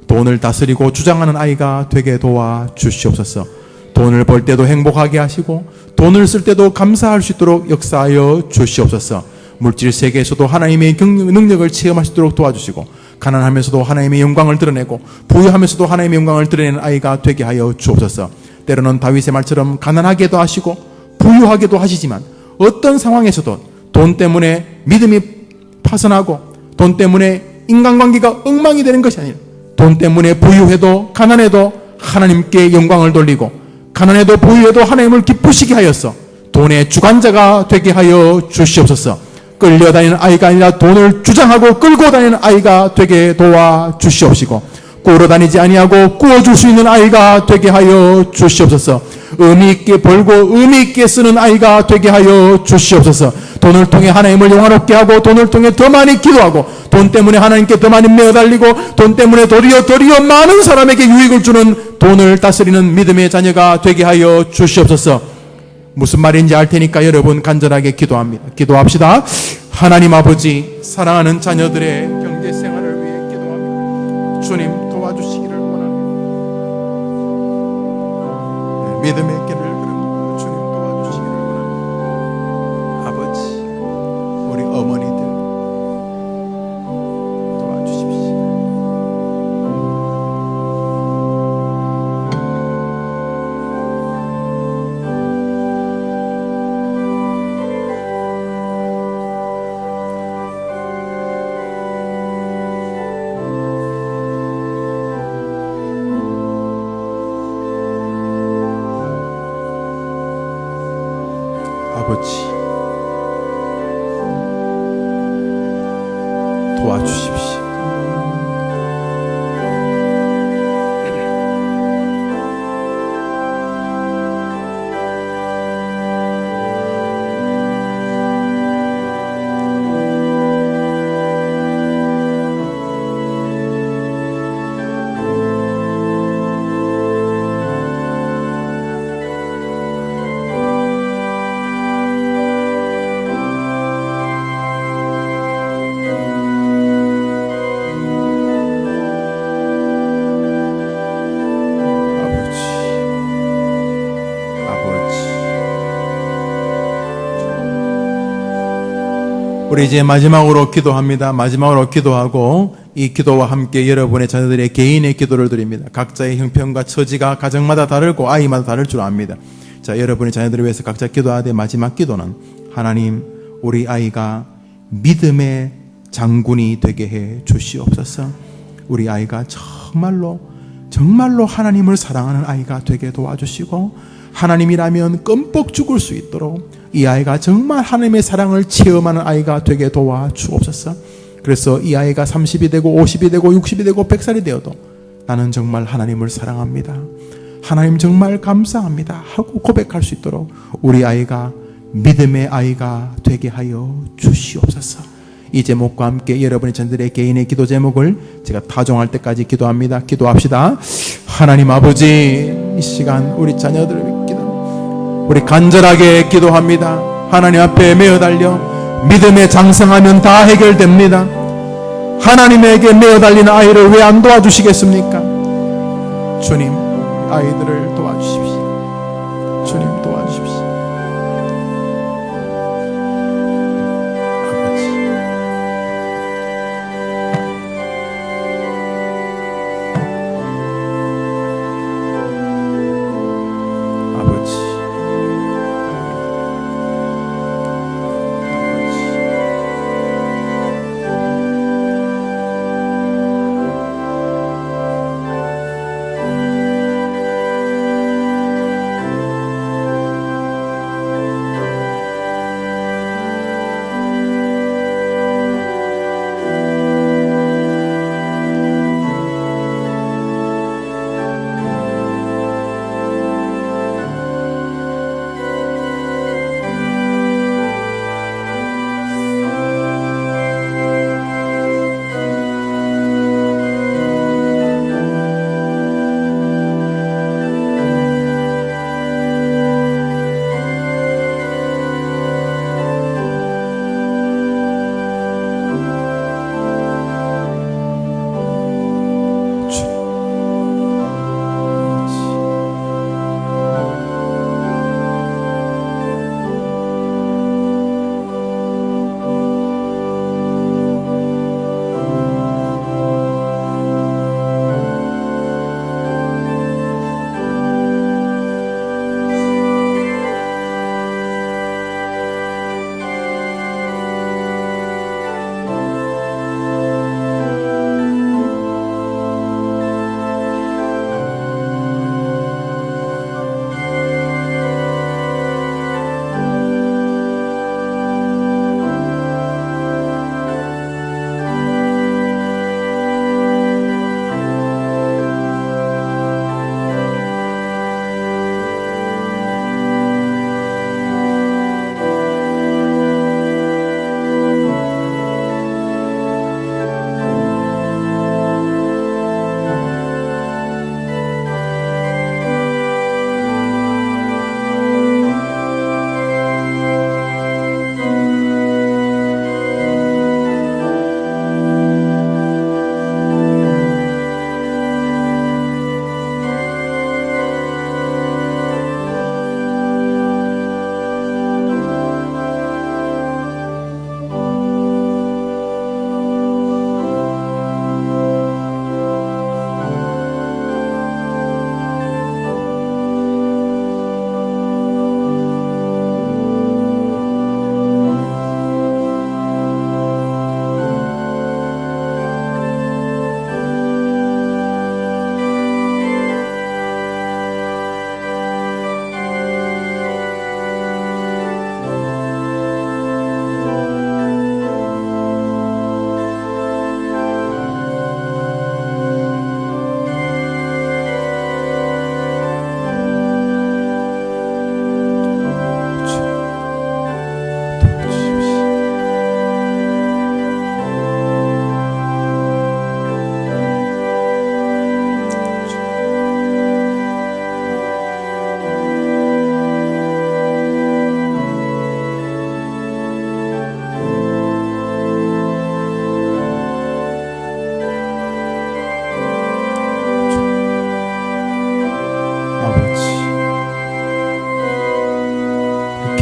돈을 다스리고 주장하는 아이가 되게 도와주시옵소서. 돈을 벌 때도 행복하게 하시고 돈을 쓸 때도 감사할 수 있도록 역사하여 주시옵소서. 물질 세계에서도 하나님의 능력을 체험할 수 있도록 도와주시고 가난하면서도 하나님의 영광을 드러내고 부유하면서도 하나님의 영광을 드러내는 아이가 되게 하여 주옵소서. 때로는 다윗의 말처럼 가난하게도 하시고 부유하게도 하시지만 어떤 상황에서도 돈 때문에 믿음이 파손하고 돈 때문에 인간관계가 엉망이 되는 것이 아니라 돈 때문에 부유해도 가난해도 하나님께 영광을 돌리고 가난해도 부유해도 하나님을 기쁘시게 하여서 돈의 주관자가 되게 하여 주시옵소서. 끌려다니는 아이가 아니라 돈을 주장하고 끌고 다니는 아이가 되게 도와주시옵시고 꾸러 다니지 아니하고 꾸어줄 수 있는 아이가 되게 하여 주시옵소서. 의미 있게 벌고 의미 있게 쓰는 아이가 되게 하여 주시옵소서. 돈을 통해 하나님을 영화롭게 하고 돈을 통해 더 많이 기도하고 돈 때문에 하나님께 더 많이 매어달리고 돈 때문에 도리어 많은 사람에게 유익을 주는 돈을 다스리는 믿음의 자녀가 되게 하여 주시옵소서. 무슨 말인지 알 테니까 여러분 간절하게 기도합니다. 기도합시다. 하나님 아버지, 사랑하는 자녀들의 경제 생활을 위해 기도합니다. 주님 도와주시기를 원합니다. 믿음의 길을 걸음 주님 도와주시기를 원합니다. 아버지, 우리 어머니들 도와주십시오. 아버지, 도와주십시오. 우리 이제 마지막으로 기도합니다. 마지막으로 기도하고 이 기도와 함께 여러분의 자녀들의 개인의 기도를 드립니다. 각자의 형편과 처지가 가정마다 다르고 아이마다 다를 줄 압니다. 자, 여러분의 자녀들을 위해서 각자 기도하되 마지막 기도는 하나님, 우리 아이가 믿음의 장군이 되게 해 주시옵소서. 우리 아이가 정말로 하나님을 사랑하는 아이가 되게 도와주시고 하나님이라면 껌뻑 죽을 수 있도록 이 아이가 정말 하나님의 사랑을 체험하는 아이가 되게 도와주옵소서. 그래서 이 아이가 30이 되고 50이 되고 60이 되고 100살이 되어도 나는 정말 하나님을 사랑합니다, 하나님 정말 감사합니다 하고 고백할 수 있도록 우리 아이가 믿음의 아이가 되게 하여 주시옵소서. 이 제목과 함께 여러분의 자녀들의 개인의 기도 제목을 제가 타종할 때까지 기도합니다. 기도합시다. 하나님 아버지, 이 시간 우리 자녀들을 위해 우리 간절하게 기도합니다. 하나님 앞에 메어 달려 믿음에 장성하면 다 해결됩니다. 하나님에게 메어 달리는 아이를 왜 안 도와주시겠습니까? 주님, 아이들을 도와주십시오. 주님 도와주십시오.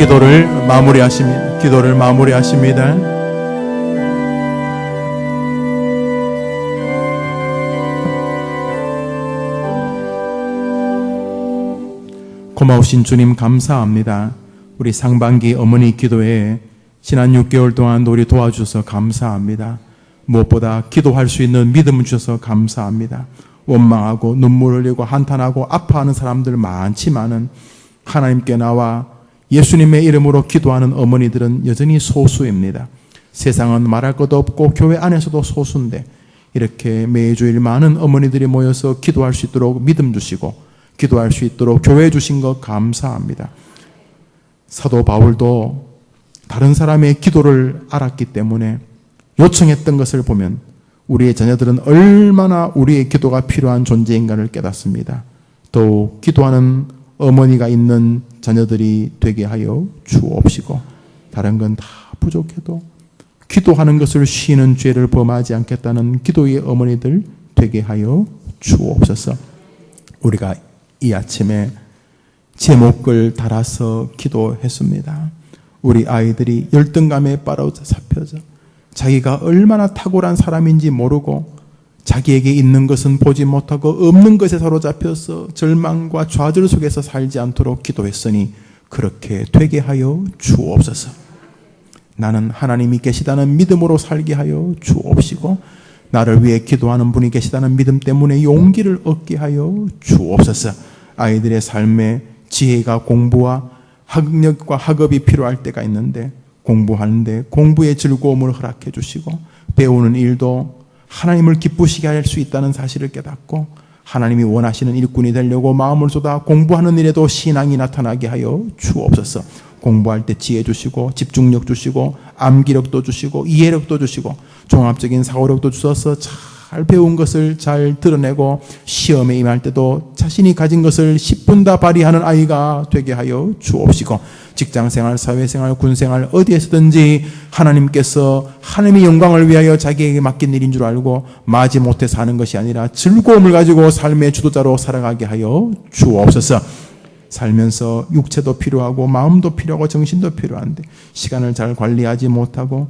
기도를 마무리하십니다. 기도를 마무리하십니다. 고마우신 주님 감사합니다. 우리 상반기 어머니 기도에 지난 6개월 동안 우리 도와주셔서 감사합니다. 무엇보다 기도할 수 있는 믿음을 주셔서 감사합니다. 원망하고 눈물 흘리고 한탄하고 아파하는 사람들 많지만은 하나님께 나와 예수님의 이름으로 기도하는 어머니들은 여전히 소수입니다. 세상은 말할 것도 없고 교회 안에서도 소수인데 이렇게 매주일 많은 어머니들이 모여서 기도할 수 있도록 믿음 주시고 기도할 수 있도록 교회 주신 것 감사합니다. 사도 바울도 다른 사람의 기도를 알았기 때문에 요청했던 것을 보면 우리의 자녀들은 얼마나 우리의 기도가 필요한 존재인가를 깨닫습니다. 더욱 기도하는 어머니가 있는 자녀들이 되게 하여 주옵시고 다른 건 다 부족해도 기도하는 것을 쉬는 죄를 범하지 않겠다는 기도의 어머니들 되게 하여 주옵소서. 우리가 이 아침에 제목을 달아서 기도했습니다. 우리 아이들이 열등감에 빠져잡혀져 자기가 얼마나 탁월한 사람인지 모르고 자기에게 있는 것은 보지 못하고 없는 것에 사로잡혀서 절망과 좌절 속에서 살지 않도록 기도했으니 그렇게 되게 하여 주옵소서. 나는 하나님이 계시다는 믿음으로 살게 하여 주옵시고 나를 위해 기도하는 분이 계시다는 믿음 때문에 용기를 얻게 하여 주옵소서. 아이들의 삶에 지혜가 공부와 학력과 학업이 필요할 때가 있는데 공부하는데 공부의 즐거움을 허락해 주시고 배우는 일도 하나님을 기쁘시게 할 수 있다는 사실을 깨닫고 하나님이 원하시는 일꾼이 되려고 마음을 쏟아 공부하는 일에도 신앙이 나타나게 하여 주옵소서. 공부할 때 지혜 주시고 집중력 주시고 암기력도 주시고 이해력도 주시고 종합적인 사고력도 주셔서 잘 배운 것을 잘 드러내고 시험에 임할 때도 자신이 가진 것을 10분 다 발휘하는 아이가 되게 하여 주옵시고 직장생활, 사회생활, 군생활 어디에서든지 하나님께서 하나님의 영광을 위하여 자기에게 맡긴 일인 줄 알고 마지못해 사는 것이 아니라 즐거움을 가지고 삶의 주도자로 살아가게 하여 주옵소서. 살면서 육체도 필요하고 마음도 필요하고 정신도 필요한데 시간을 잘 관리하지 못하고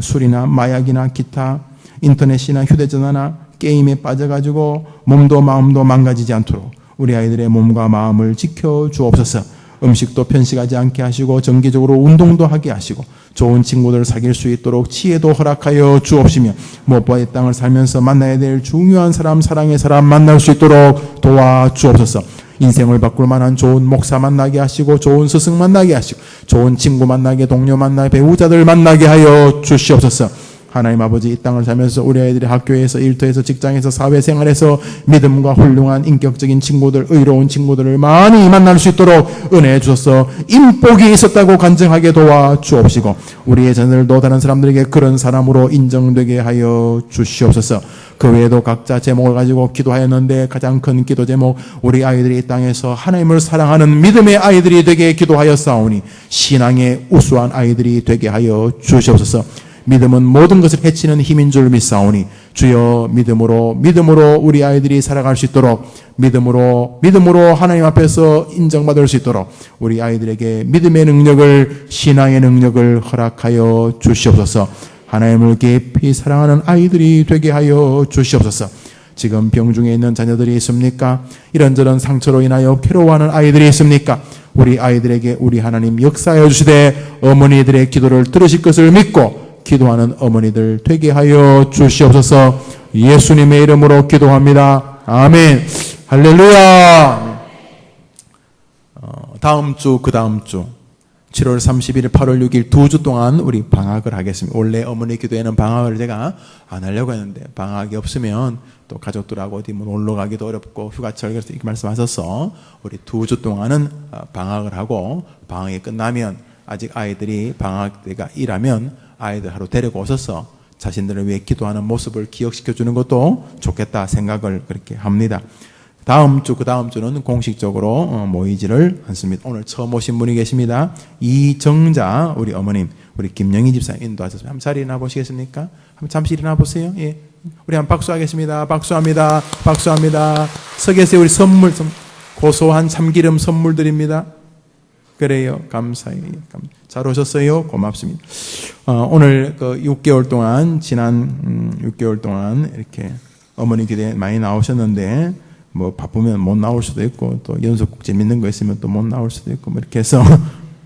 술이나 마약이나 기타 인터넷이나 휴대전화나 게임에 빠져가지고 몸도 마음도 망가지지 않도록 우리 아이들의 몸과 마음을 지켜 주옵소서. 음식도 편식하지 않게 하시고 정기적으로 운동도 하게 하시고 좋은 친구들을 사귈 수 있도록 지혜도 허락하여 주옵시며 무엇보다 이 땅을 살면서 만나야 될 중요한 사람, 사랑의 사람 만날 수 있도록 도와주옵소서. 인생을 바꿀 만한 좋은 목사 만나게 하시고 좋은 스승 만나게 하시고 좋은 친구 만나게 동료 만나게 배우자들 만나게 하여 주시옵소서. 하나님 아버지 이 땅을 살면서 우리 아이들이 학교에서 일터에서 직장에서 사회생활에서 믿음과 훌륭한 인격적인 친구들 의로운 친구들을 많이 만날 수 있도록 은혜해 주셔서 인복이 있었다고 간증하게 도와주옵시고 우리의 자녀들도 다른 사람들에게 그런 사람으로 인정되게 하여 주시옵소서. 그 외에도 각자 제목을 가지고 기도하였는데 가장 큰 기도 제목 우리 아이들이 이 땅에서 하나님을 사랑하는 믿음의 아이들이 되게 기도하였사오니 신앙의 우수한 아이들이 되게 하여 주시옵소서. 믿음은 모든 것을 해치는 힘인 줄 믿사오니 주여 믿음으로 우리 아이들이 살아갈 수 있도록 믿음으로 하나님 앞에서 인정받을 수 있도록 우리 아이들에게 믿음의 능력을 신앙의 능력을 허락하여 주시옵소서. 하나님을 깊이 사랑하는 아이들이 되게 하여 주시옵소서. 지금 병중에 있는 자녀들이 있습니까? 이런저런 상처로 인하여 괴로워하는 아이들이 있습니까? 우리 아이들에게 우리 하나님 역사하여 주시되 어머니들의 기도를 들으실 것을 믿고 기도하는 어머니들 되게 하여 주시옵소서. 예수님의 이름으로 기도합니다. 아멘. 할렐루야. 다음 주, 그 다음 주 7월 30일, 8월 6일 2주 동안 우리 방학을 하겠습니다. 원래 어머니 기도회는 방학을 제가 안 하려고 했는데 방학이 없으면 또 가족들하고 어디 놀러 가기도 어렵고 휴가철 그래서 이렇게 말씀하셔서 우리 2주 동안은 방학을 하고 방학이 끝나면 아직 아이들이 방학 때가 일하면 아이들 하루 데리고 오셔서 자신들을 위해 기도하는 모습을 기억시켜주는 것도 좋겠다 생각을 그렇게 합니다. 다음 주, 그 다음 주는 공식적으로 모이지를 않습니다. 오늘 처음 오신 분이 계십니다. 이정자 우리 어머님, 우리 김영희 집사님 인도하셨습니다. 한번 자리 일어나 보시겠습니까? 한번 잠시 일어나 보세요. 예. 우리 한번 박수하겠습니다. 박수합니다. 박수합니다. 서 계세요. 우리 선물, 고소한 참기름 선물 드립니다. 그래요. 감사해요. 잘 오셨어요. 고맙습니다. 오늘 그 6개월 동안, 지난 6개월 동안 이렇게 어머니 기대에 많이 나오셨는데, 뭐 바쁘면 못 나올 수도 있고, 또 연속 재밌는 거 있으면 또 못 나올 수도 있고, 뭐 이렇게 해서,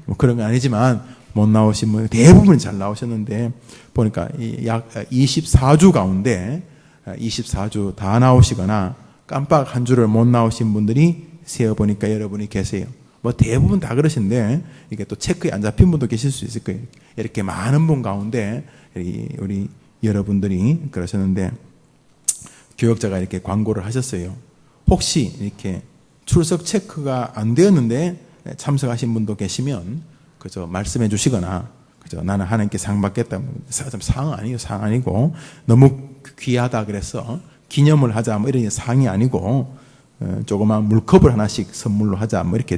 뭐 그런 건 아니지만, 못 나오신 분 대부분 잘 나오셨는데, 보니까 약 24주 가운데, 24주 다 나오시거나, 깜빡 한 주를 못 나오신 분들이 세어보니까 여러분이 계세요. 뭐 대부분 다 그러신데 이게 또 체크에 안 잡힌 분도 계실 수 있을 거예요. 이렇게 많은 분 가운데 우리 여러분들이 그러셨는데 교역자가 이렇게 광고를 하셨어요. 혹시 이렇게 출석 체크가 안 되었는데 참석하신 분도 계시면 그저 말씀해 주시거나 그저 나는 하나님께 상 받겠다. 상 아니에요. 상 아니고 너무 귀하다 그래서 기념을 하자 뭐 이런 상이 아니고 조그만 물컵을 하나씩 선물로 하자 뭐 이렇게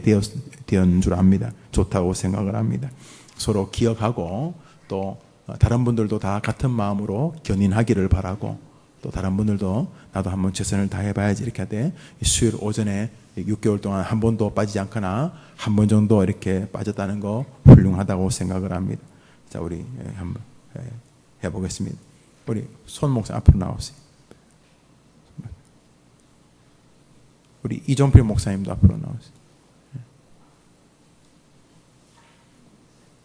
되었는 줄 압니다. 좋다고 생각을 합니다. 서로 기억하고 또 다른 분들도 다 같은 마음으로 견인하기를 바라고 또 다른 분들도 나도 한번 최선을 다해봐야지 이렇게 하되 수요일 오전에 6개월 동안 한 번도 빠지지 않거나 한 번 정도 이렇게 빠졌다는 거 훌륭하다고 생각을 합니다. 자, 우리 한번 해보겠습니다. 우리 손 목사 앞으로 나오세요. 우리 이종필 목사님도 앞으로 나오세요.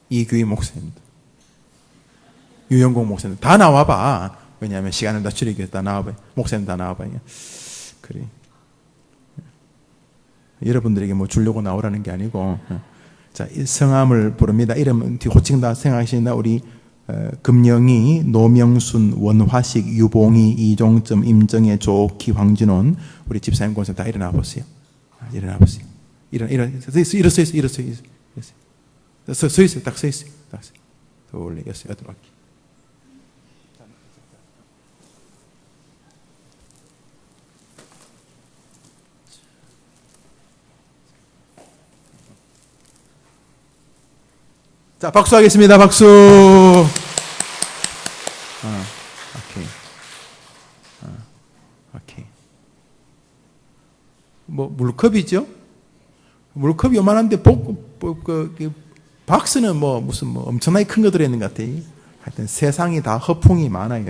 이규희 목사님도, 유영공 목사님 다 나와봐. 왜냐하면 시간을 다 줄이기 위해서 다 나와봐. 목사님 다 나와봐. 그래. 여러분들에게 뭐 주려고 나오라는 게 아니고, 자, 성함을 부릅니다. 이름 호칭 다 생각하시나 우리 금영이, 노명순, 원화식, 유봉이, 이종점, 임정혜, 조옥희, 황진원, 우리 집사님 권사님 다 일어나 보세요. 일어나 보세요. 일어서 서 있어요. 딱 서 있어요. 더 올려. 여덟 바퀴. 자, 박수 하겠습니다. 박수. 오케이. 뭐 물컵이죠? 물컵이 요만한데 박스는 뭐 무슨 뭐 엄청나게 큰 거 들어있는 것 같아요. 하여튼 세상이 다 허풍이 많아요.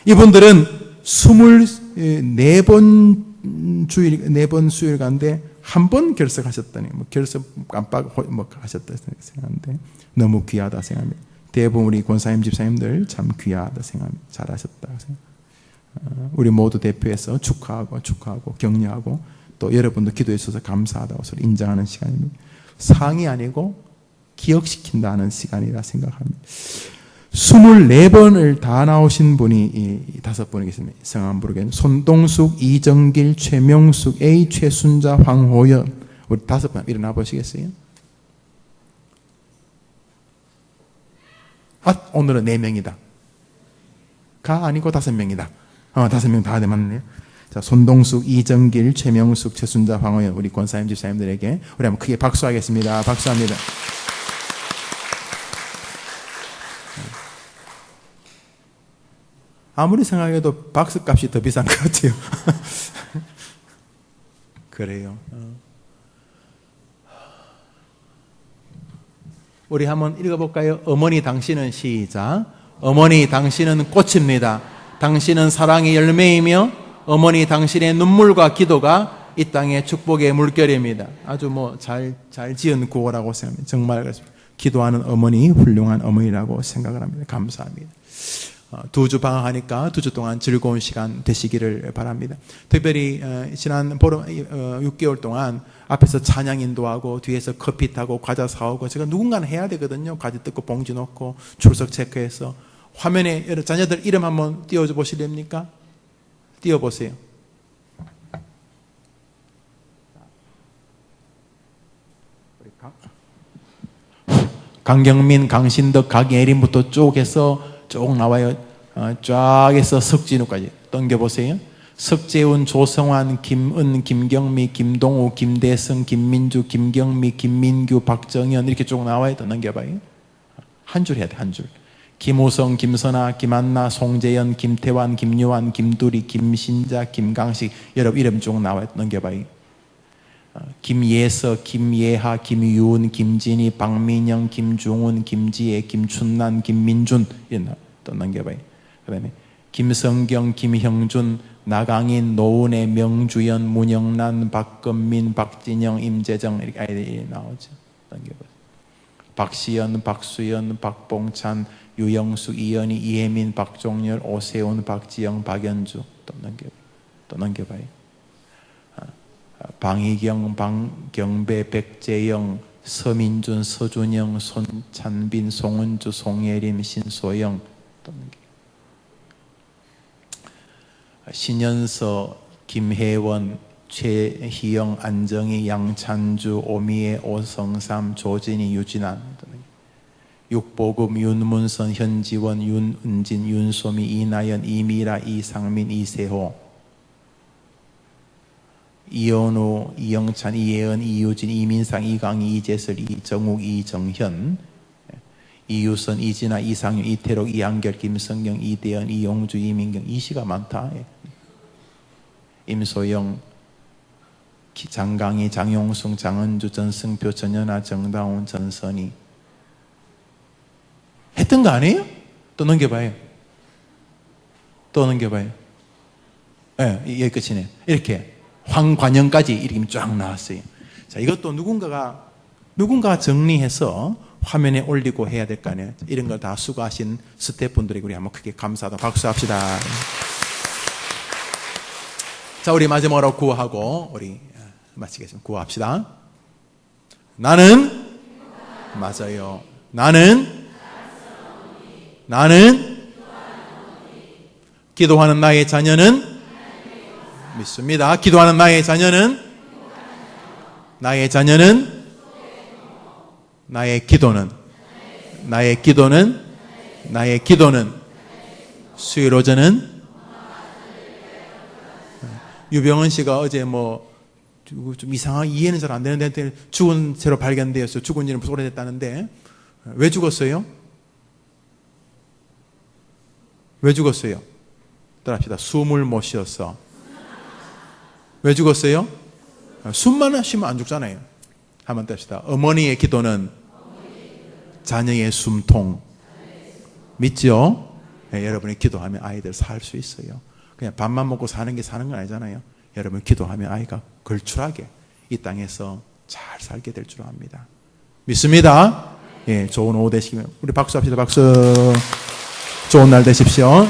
이분들은 24번 수요일 가운데 한 번 결석하셨다니, 뭐 결석 깜빡 하셨다 생각하는데 너무 귀하다 생각합니다. 대부분 우리 권사님 집사님들 참 귀하다 생각합니다. 잘하셨다 생각. 우리 모두 대표해서 축하하고 격려하고 또 여러분도 기도해 주셔서 감사하다고 서로 인정하는 시간입니다. 상이 아니고 기억시킨다는 시간이라 생각합니다. 24번을 다 나오신 분이 5분이 계십니다. 성함 부르겠습니다. 손동숙, 이정길, 최명숙, A, 최순자, 황호연. 우리 5번 일어나 보시겠어요? 오늘은 4명이다. 가 아니고 5명이다. 5명 다 맞네요. 자, 손동숙, 이정길, 최명숙, 최순자, 황호연, 우리 권사님 집사님들에게 우리 한번 크게 박수하겠습니다. 박수합니다. 아무리 생각해도 박스값이 더 비싼 것 같아요. 그래요. 우리 한번 읽어볼까요? 어머니 당신은 시작. 어머니 당신은 꽃입니다. 당신은 사랑의 열매이며 어머니 당신의 눈물과 기도가 이 땅의 축복의 물결입니다. 아주 잘 지은 구호라고 생각합니다. 정말 그렇습니다. 기도하는 어머니, 훌륭한 어머니라고 생각을 합니다. 감사합니다. 2주 방학하니까 2주 동안 즐거운 시간 되시기를 바랍니다. 특별히 지난 보름 6개월 동안 앞에서 찬양 인도하고 뒤에서 커피 타고 과자 사오고 제가 누군가는 해야 되거든요. 과자 뜯고 봉지 넣고 출석 체크해서 화면에 자녀들 이름 한번 띄워줘 보실랍니까? 띄워보세요. 강경민, 강신덕, 강예린부터 쭉 해서 쭉 나와요. 쫙 해서 석진우까지 당겨보세요. 석재훈, 조성환, 김은, 김경미, 김동우, 김대성, 김민주, 김경미, 김민규, 박정현 이렇게 쭉 나와요. 더 넘겨봐요. 한 줄 해야 돼. 한 줄. 김우성, 김선아, 김한나, 송재현, 김태환, 김유환, 김두리, 김신자, 김강식 여러분 이름 쭉 나와요. 넘겨봐요. 김예서, 김예하, 김유은, 김진희, 박민영, 김중훈, 김지혜, 김춘난, 김민준 이런 또 넘겨봐요. 그 다음에 김성경, 김형준, 나강인, 노은혜, 명주연, 문영란, 박건민, 박진영, 임재정 이렇게 아이들이 나오죠. 넘겨봐요. 박시연, 박수연, 박봉찬, 유영숙, 이현희, 이혜민, 박종렬, 오세훈, 박지영, 박연주 또 넘겨봐요. 방희경, 방경배, 백재영, 서민준, 서준영, 손찬빈, 송은주, 송예림, 신소영 또 넘겨봐요. 신현서, 김혜원, 최희영, 안정희, 양찬주, 오미애, 오성삼, 조진희, 유진환 육보금, 윤문선, 현지원, 윤은진, 윤소미, 이나연, 이미라, 이상민, 이세호, 이현우, 이영찬, 이예은, 이유진, 이민상, 이강희, 이재설, 이정욱, 이정현, 이유선, 이진아, 이상윤, 이태록, 이한결, 김성경, 이대현, 이용주, 이민경. 이시가 많다. 임소영, 장강희, 장용승, 장은주, 전승표, 전연아, 정다운, 전선희 했던 거 아니에요? 또 넘겨봐요. 또 넘겨봐요. 예, 네, 여기 끝이네. 이렇게 황관영까지 이렇게 쫙 나왔어요. 자, 이것도 누군가 정리해서 화면에 올리고 해야 될 거 아니에요. 이런 걸 다 수고하신 스태프분들에게 우리 한번 크게 감사하다 박수합시다. 자, 우리 마지막으로 구호하고 우리 마치겠습니다. 구호합시다. 나는 맞아요. 나는 기도하는 나의 자녀는 믿습니다. 기도하는 나의 자녀는 나의 기도는 수요일 오전은 유병헌 씨가 어제 좀 이상하게 이해는 잘 안 되는데 죽은 채로 발견되었어요. 죽은 지는 오래됐다는데 왜 죽었어요? 왜 죽었어요? 따라합시다. 숨을 못 쉬었어. 왜 죽었어요? 숨만 쉬면 안 죽잖아요. 한번 따라합시다. 어머니의 기도는 자녀의 숨통. 믿죠? 네, 여러분이 기도하면 아이들 살 수 있어요. 그냥 밥만 먹고 사는 게 사는 건 아니잖아요. 여러분 기도하면 아이가 걸출하게 이 땅에서 잘 살게 될 줄 압니다. 믿습니다. 예, 좋은 오후 되시면 우리 박수합시다. 박수. 좋은 날 되십시오.